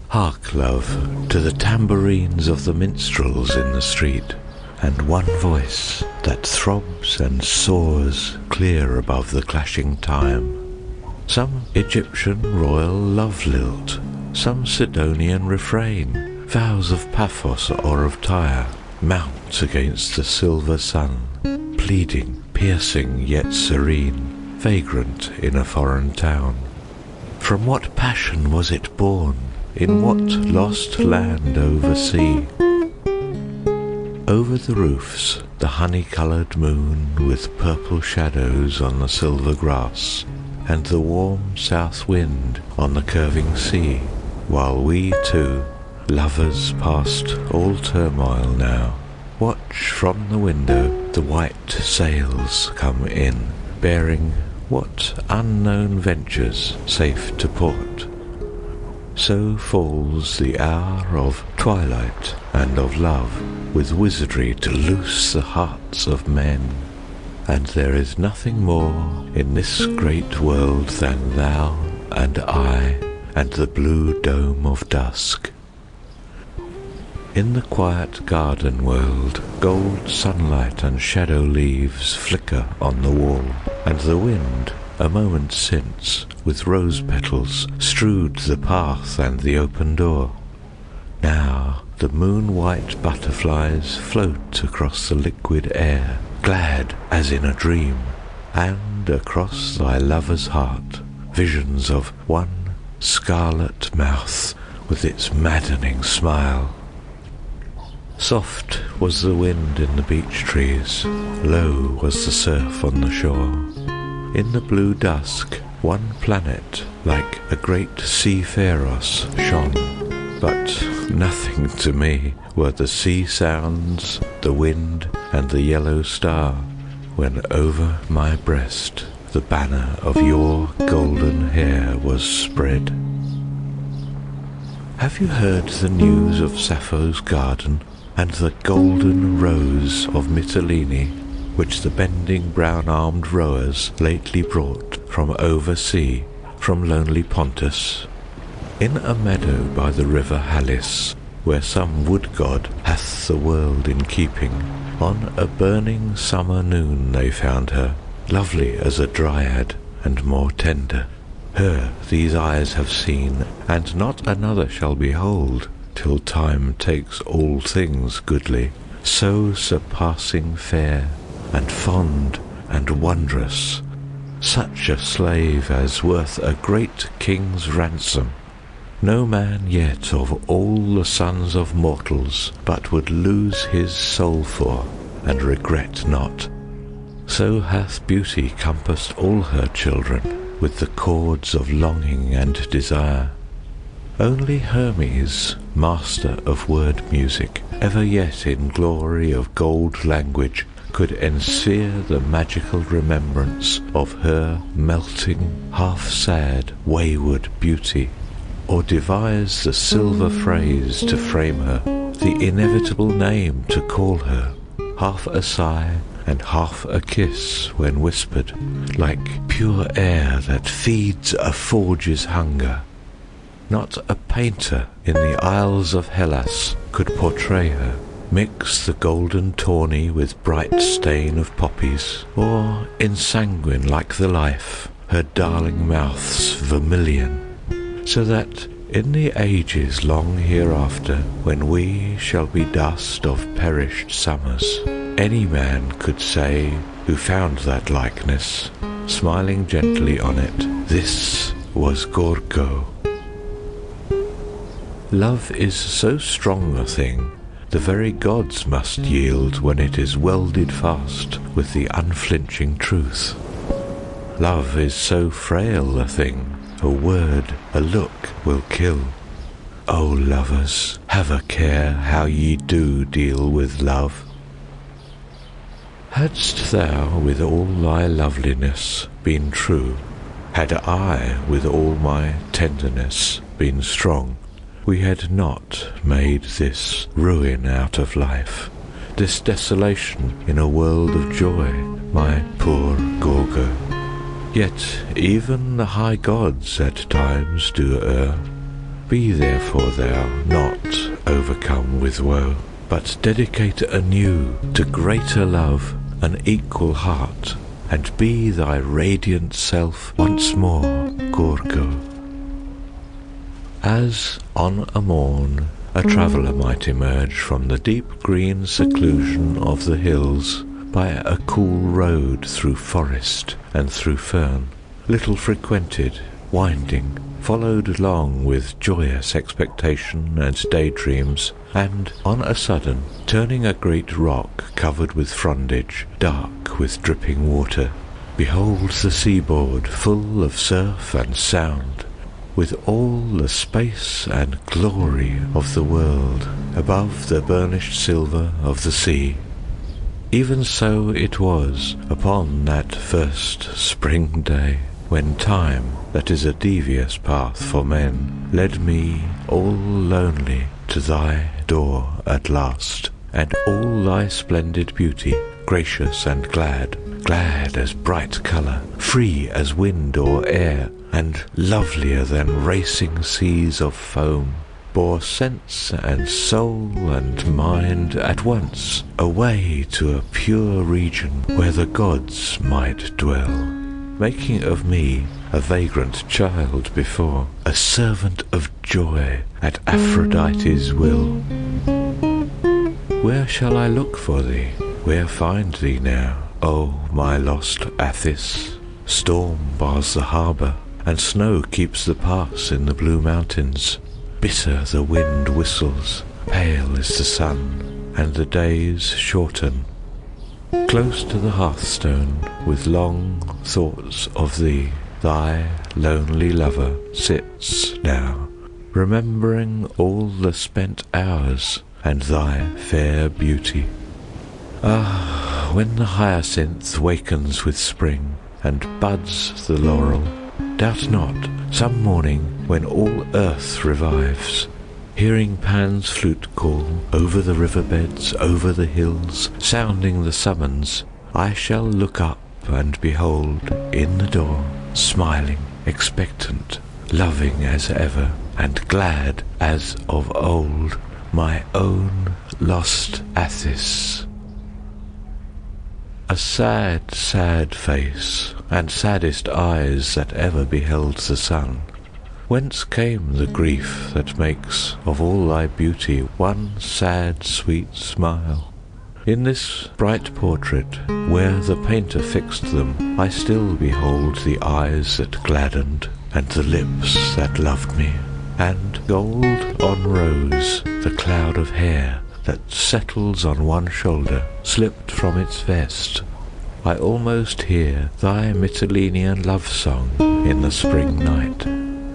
Hark, love, to the tambourines of the minstrels in the street, and one voice that throbs and soars clear above the clashing time. Some Egyptian royal love lilt, some Sidonian refrain, vows of Paphos or of Tyre, mount against the silver sun, pleading, piercing yet serene, vagrant in a foreign town. From what passion was it born? In what lost land over sea? Over the roofs, the honey-coloured moon with purple shadows on the silver grass, and the warm south wind on the curving sea, while we two, lovers past all turmoil now, watch from the window the white sails come in, bearing what unknown ventures safe to port. so falls the hour of twilight and of love, with wizardry to loose the hearts of men. And there is nothing more in this great world than thou and I and the blue dome of dusk. In the quiet garden world, gold sunlight and shadow leaves flicker on the wall, and the wind, a moment since, with rose petals, strewed the path and the open door. Now the moon-white butterflies float across the liquid air, glad as in a dream, and across thy lover's heart, visions of one scarlet mouth with its maddening smile. Soft was the wind in the beech trees, low was the surf on the shore. In the blue dusk, one planet, like a great sea pharos, shone. But nothing to me were the sea sounds, the wind, and the yellow star, when over my breast the banner of your golden hair was spread. Have you heard the news of Sappho's garden, and the golden rose of Mytilene, which the bending brown-armed rowers lately brought from over sea, from lonely Pontus? In a meadow by the river Halys, where some wood god hath the world in keeping, on a burning summer noon they found her, lovely as a dryad, and more tender. Her these eyes have seen, and not another shall behold, till time takes all things goodly, so surpassing fair, and fond, and wondrous, such a slave as worth a great king's ransom. No man yet of all the sons of mortals but would lose his soul for, and regret not. So hath beauty compassed all her children with the cords of longing and desire. Only Hermes, master of word music, ever yet in glory of gold language, could ensphere the magical remembrance of her melting, half-sad, wayward beauty, or devise the silver phrase to frame her, the inevitable name to call her, half a sigh and half a kiss when whispered, like pure air that feeds a forge's hunger. Not a painter in the isles of Hellas could portray her, mix the golden tawny with bright stain of poppies, or ensanguine like the life her darling mouth's vermilion, so that in the ages long hereafter, when we shall be dust of perished summers, any man could say, who found that likeness, smiling gently on it, this was Gorgo. Love is so strong a thing, the very gods must yield when it is welded fast with the unflinching truth. Love is so frail a thing, a word, a look will kill. O lovers, have a care how ye do deal with love. Hadst thou with all thy loveliness been true, had I with all my tenderness been strong, we had not made this ruin out of life, this desolation in a world of joy, my poor Gorgo. Yet even the high gods at times do err. Be therefore thou not overcome with woe, but dedicate anew to greater love an equal heart, and be thy radiant self once more, Gorgo. As on a morn a traveller might emerge from the deep green seclusion of the hills by a cool road through forest and through fern, little frequented, winding, followed long with joyous expectation and daydreams, and on a sudden, turning a great rock covered with frondage, dark with dripping water, behold the seaboard full of surf and sound, with all the space and glory of the world above the burnished silver of the sea. Even so it was upon that first spring day, when time, that is a devious path for men, led me all lonely to thy door at last, and all thy splendid beauty, gracious and glad, glad as bright colour, free as wind or air, and lovelier than racing seas of foam, bore sense and soul and mind at once away to a pure region where the gods might dwell, making of me a vagrant child before, a servant of joy at Aphrodite's will. Where shall I look for thee? Where find thee now, O my lost Athis? Storm bars the harbour, and snow keeps the pass in the blue mountains. Bitter the wind whistles, pale is the sun, and the days shorten. Close to the hearthstone, with long thoughts of thee, thy lonely lover sits now, remembering all the spent hours and thy fair beauty. Ah, when the hyacinth wakens with spring, and buds the laurel, doubt not, some morning when all earth revives, hearing Pan's flute call over the riverbeds, over the hills, sounding the summons, I shall look up and behold in the door, smiling, expectant, loving as ever, and glad as of old, my own lost Athis. A sad, sad face, and saddest eyes that ever beheld the sun. Whence came the grief that makes of all thy beauty one sad, sweet smile? In this bright portrait, where the painter fixed them, I still behold the eyes that gladdened, and the lips that loved me, and gold on rose, the cloud of hair that settles on one shoulder, slipped from its vest. I almost hear thy Mytilenean love song in the spring night,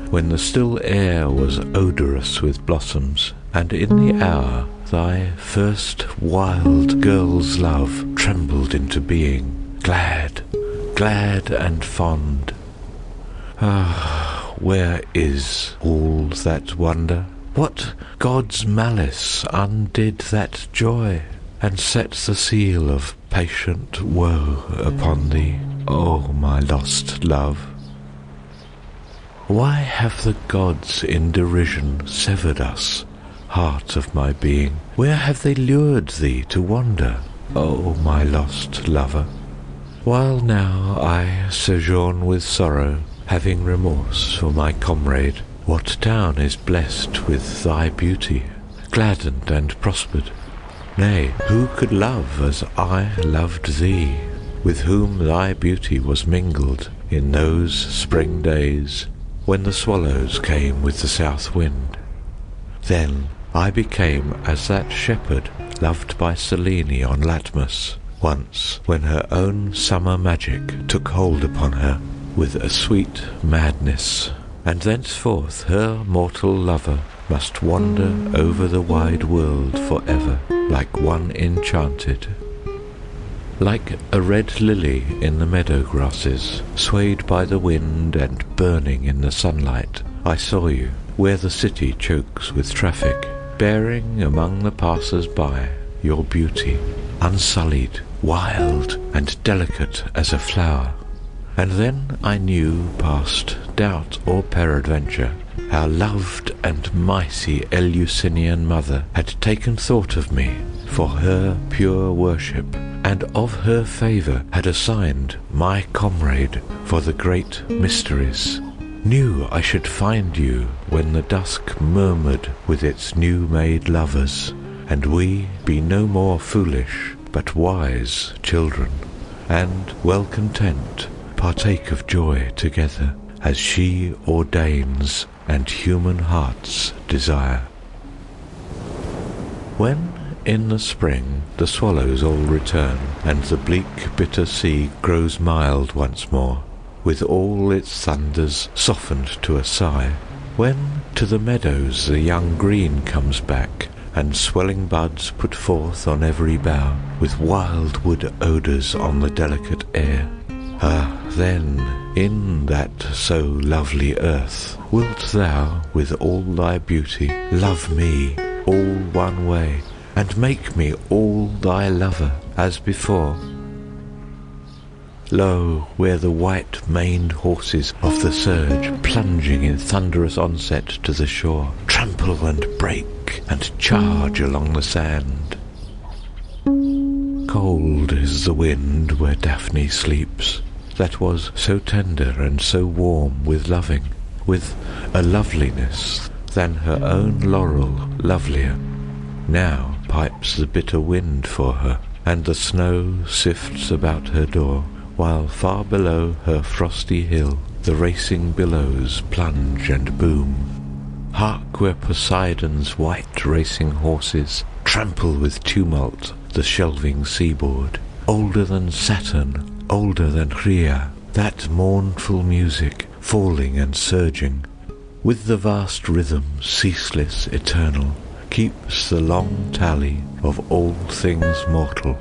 when the still air was odorous with blossoms, and in the hour thy first wild girl's love trembled into being, glad, glad and fond. Ah, where is all that wonder? What God's malice undid that joy, and set the seal of patient woe upon thee, O my lost love? Why have the gods in derision severed us, heart of my being? Where have they lured thee to wander, O my lost lover? While now I sojourn with sorrow, having remorse for my comrade, what town is blessed with thy beauty, gladdened and prospered? Nay, who could love as I loved thee, with whom thy beauty was mingled in those spring days, when the swallows came with the south wind? Then I became as that shepherd loved by Selene on Latmus, once when her own summer magic took hold upon her with a sweet madness, and thenceforth her mortal lover must wander over the wide world for ever, like one enchanted. Like a red lily in the meadow grasses, swayed by the wind and burning in the sunlight, I saw you, where the city chokes with traffic, bearing among the passers-by your beauty, unsullied, wild, and delicate as a flower. And then I knew past doubt or peradventure how loved and mighty Eleusinian mother had taken thought of me for her pure worship, and of her favour had assigned my comrade for the great mysteries. Knew I should find you when the dusk murmured with its new-made lovers, and we be no more foolish but wise children, and well content partake of joy together, as she ordains and human hearts desire. When in the spring the swallows all return, and the bleak bitter sea grows mild once more, with all its thunders softened to a sigh, when to the meadows the young green comes back, and swelling buds put forth on every bough, with wild wood odours on the delicate air, Then in that so lovely earth wilt thou with all thy beauty love me all one way, and make me all thy lover as before? Lo, where the white-maned horses of the surge, plunging in thunderous onset to the shore, trample and break and charge along the sand. Cold is the wind where Daphne sleeps, that was so tender and so warm with loving, with a loveliness than her own laurel lovelier. Now pipes the bitter wind for her, and the snow sifts about her door, while far below her frosty hill the racing billows plunge and boom. Hark, where Poseidon's white racing horses trample with tumult the shelving seaboard. Older than Saturn, older than Rhea, that mournful music falling and surging, with the vast rhythm ceaseless, eternal, keeps the long tally of all things mortal.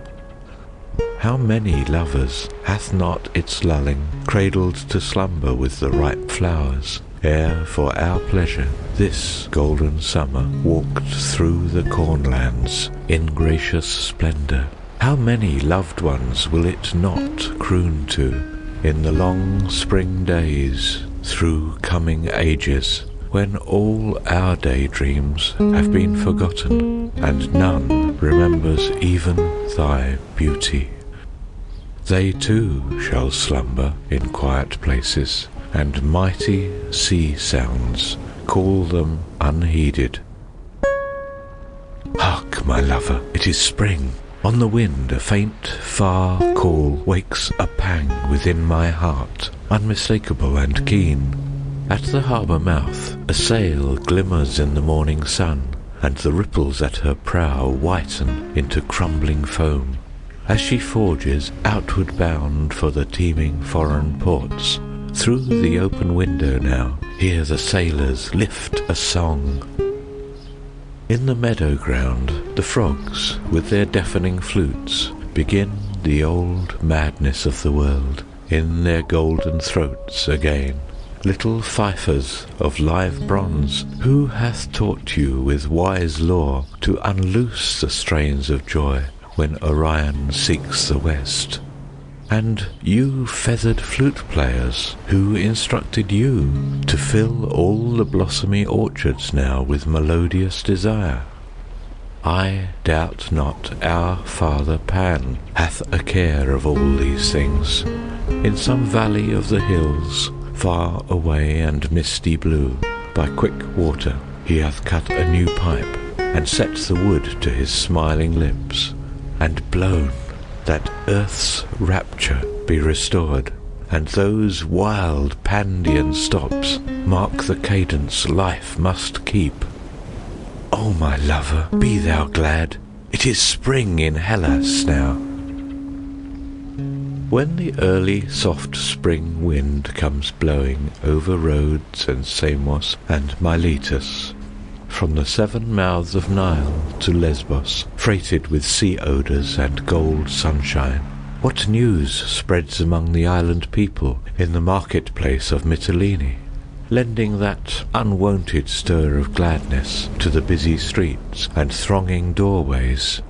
How many lovers hath not its lulling cradled to slumber with the ripe flowers, ere for our pleasure this golden summer walked through the cornlands in gracious splendour? How many loved ones will it not croon to in the long spring days through coming ages, when all our daydreams have been forgotten, and none remembers even thy beauty? They too shall slumber in quiet places, and mighty sea sounds call them unheeded. Hark, my lover, it is spring. On the wind a faint, far call wakes a pang within my heart, unmistakable and keen. At the harbour mouth a sail glimmers in the morning sun, and the ripples at her prow whiten into crumbling foam. As she forges outward bound for the teeming foreign ports, through the open window now hear the sailors lift a song. In the meadow ground the frogs with their deafening flutes begin the old madness of the world in their golden throats again. Little fifers of live bronze, who hath taught you with wise lore to unloose the strains of joy when Orion seeks the west? And you feathered flute players, who instructed you to fill all the blossomy orchards now with melodious desire? I doubt not our father Pan hath a care of all these things. In some valley of the hills, far away and misty blue, by quick water he hath cut a new pipe, and set the wood to his smiling lips, and blown, that earth's rapture be restored, and those wild Pandian stops mark the cadence life must keep. O my lover, be thou glad, it is spring in Hellas now. When the early soft spring wind comes blowing over Rhodes and Samos and Miletus, from the 7 mouths of Nile to Lesbos, freighted with sea odours and gold sunshine, what news spreads among the island people in the marketplace of Mytilene, lending that unwonted stir of gladness to the busy streets and thronging doorways?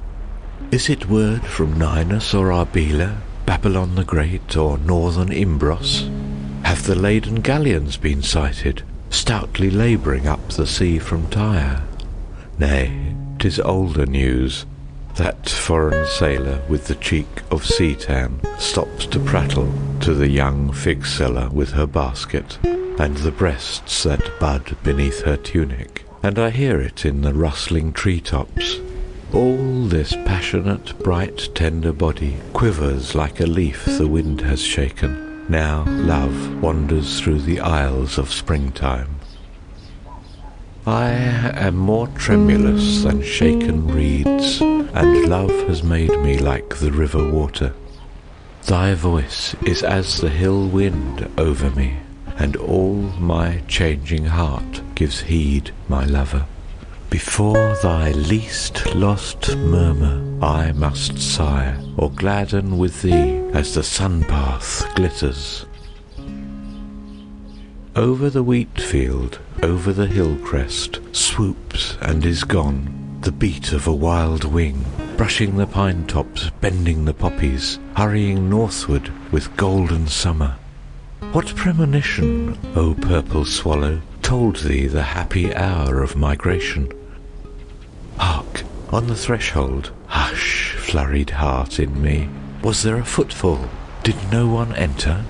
Is it word from Ninus or Arbela, Babylon the Great, or northern Imbros? Have the laden galleons been sighted, stoutly labouring up the sea from Tyre? Nay, 'tis older news. That foreign sailor with the cheek of sea tan stops to prattle to the young fig seller with her basket, and the breasts that bud beneath her tunic, and I hear it in the rustling tree-tops. All this passionate, bright, tender body quivers like a leaf the wind has shaken. Now love wanders through the isles of springtime. I am more tremulous than shaken reeds, and love has made me like the river water. Thy voice is as the hill wind over me, and all my changing heart gives heed, my lover. Before thy least lost murmur I must sigh, or gladden with thee as the sun-path glitters. Over the wheat field, over the hill crest, swoops and is gone the beat of a wild wing, brushing the pine tops, bending the poppies, hurrying northward with golden summer. What premonition, O purple swallow, told thee the happy hour of migration? Hark! On the threshold, hush, flurried heart in me, was there a footfall? Did no one enter?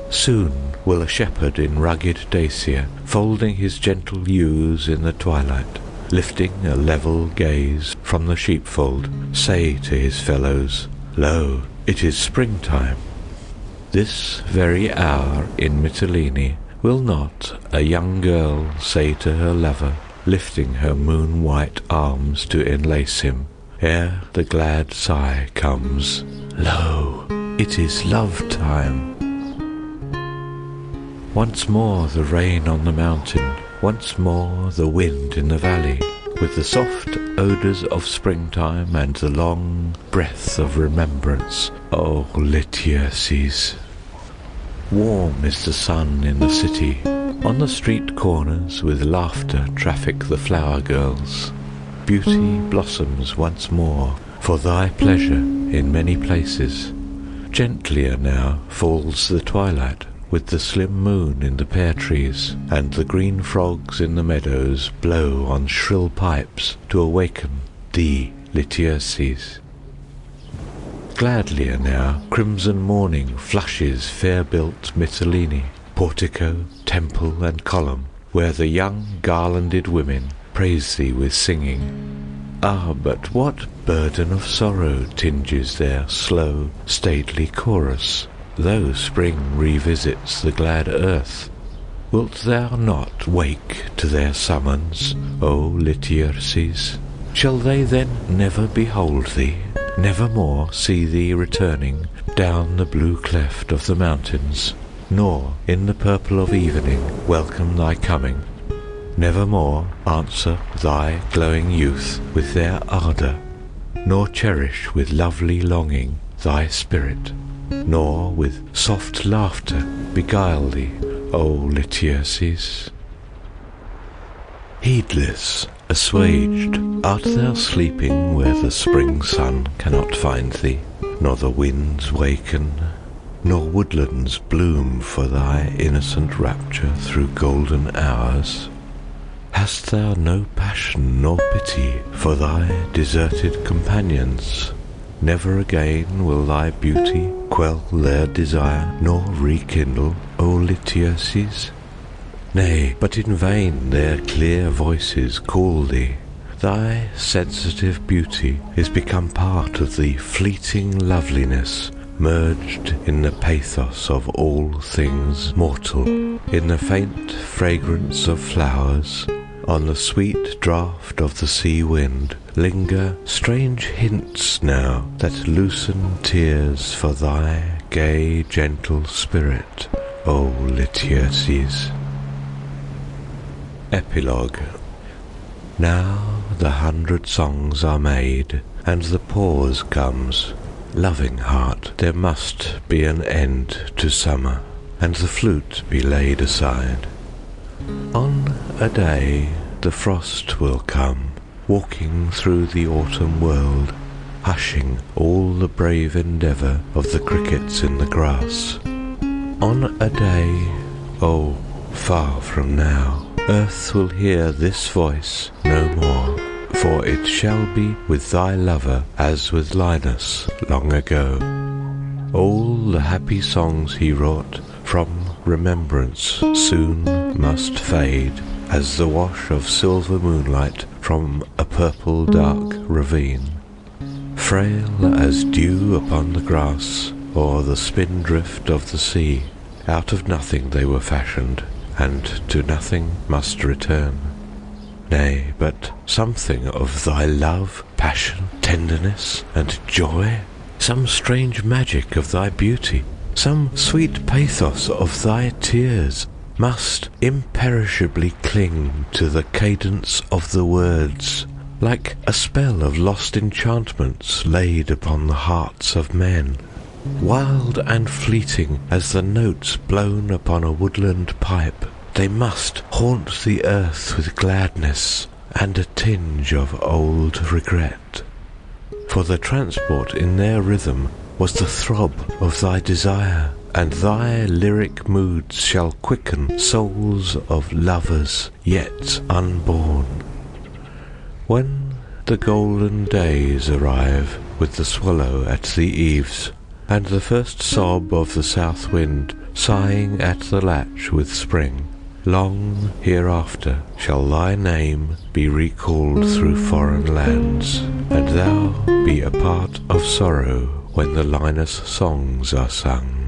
Soon will a shepherd in rugged Dacia, folding his gentle ewes in the twilight, lifting a level gaze from the sheepfold, say to his fellows, Lo, it is springtime. This very hour in Mytilene will not a young girl say to her lover, lifting her moon-white arms to enlace him, ere the glad sigh comes, Lo, it is love-time. Once more the rain on the mountain, once more the wind in the valley, with the soft odours of springtime and the long breath of remembrance, O Lityerses. Warm is the sun in the city. On the street corners with laughter traffic the flower girls. Beauty blossoms once more for thy pleasure in many places. Gentlier now falls the twilight, with the slim moon in the pear trees, and the green frogs in the meadows blow on shrill pipes to awaken thee, Lityerses. Gladlier now crimson morning flushes fair-built Mytilene, portico, temple, and column, where the young garlanded women praise thee with singing. Ah, but what burden of sorrow tinges their slow, stately chorus, though spring revisits the glad earth? Wilt thou not wake to their summons, O Lityerses? Shall they then never behold thee, never more see thee returning down the blue cleft of the mountains, nor in the purple of evening welcome thy coming, never more answer thy glowing youth with their ardour, nor cherish with lovely longing thy spirit, nor with soft laughter beguile thee, O Lityerses? Heedless, assuaged, art thou sleeping where the spring sun cannot find thee, nor the winds waken, nor woodlands bloom for thy innocent rapture through golden hours? Hast thou no passion nor pity for thy deserted companions? Never again will thy beauty quell their desire, nor rekindle, O Lityerses? Nay, but in vain their clear voices call thee. Thy sensitive beauty is become part of the fleeting loveliness merged in the pathos of all things mortal, in the faint fragrance of flowers. On the sweet draught of the sea wind linger strange hints now that loosen tears for thy gay gentle spirit, O Lityerses. Epilogue. Now the 100 songs are made, and the pause comes. Loving heart, there must be an end to summer, and the flute be laid aside. On a day the frost will come, walking through the autumn world, hushing all the brave endeavour of the crickets in the grass. On a day, oh, far from now, earth will hear this voice no more, for it shall be with thy lover as with Linus long ago. All the happy songs he wrought from remembrance soon must fade, as the wash of silver moonlight from a purple dark ravine. Frail as dew upon the grass, or the spindrift of the sea, out of nothing they were fashioned, and to nothing must return. Nay, but something of thy love, passion, tenderness, and joy, some strange magic of thy beauty, some sweet pathos of thy tears, must imperishably cling to the cadence of the words, like a spell of lost enchantments laid upon the hearts of men, wild and fleeting as the notes blown upon a woodland pipe. They must haunt the earth with gladness and a tinge of old regret, for the transport in their rhythm was the throb of thy desire, and thy lyric moods shall quicken souls of lovers yet unborn. When the golden days arrive with the swallow at the eaves, and the first sob of the south wind sighing at the latch with spring, long hereafter shall thy name be recalled through foreign lands, and thou be a part of sorrow when the Linus songs are sung.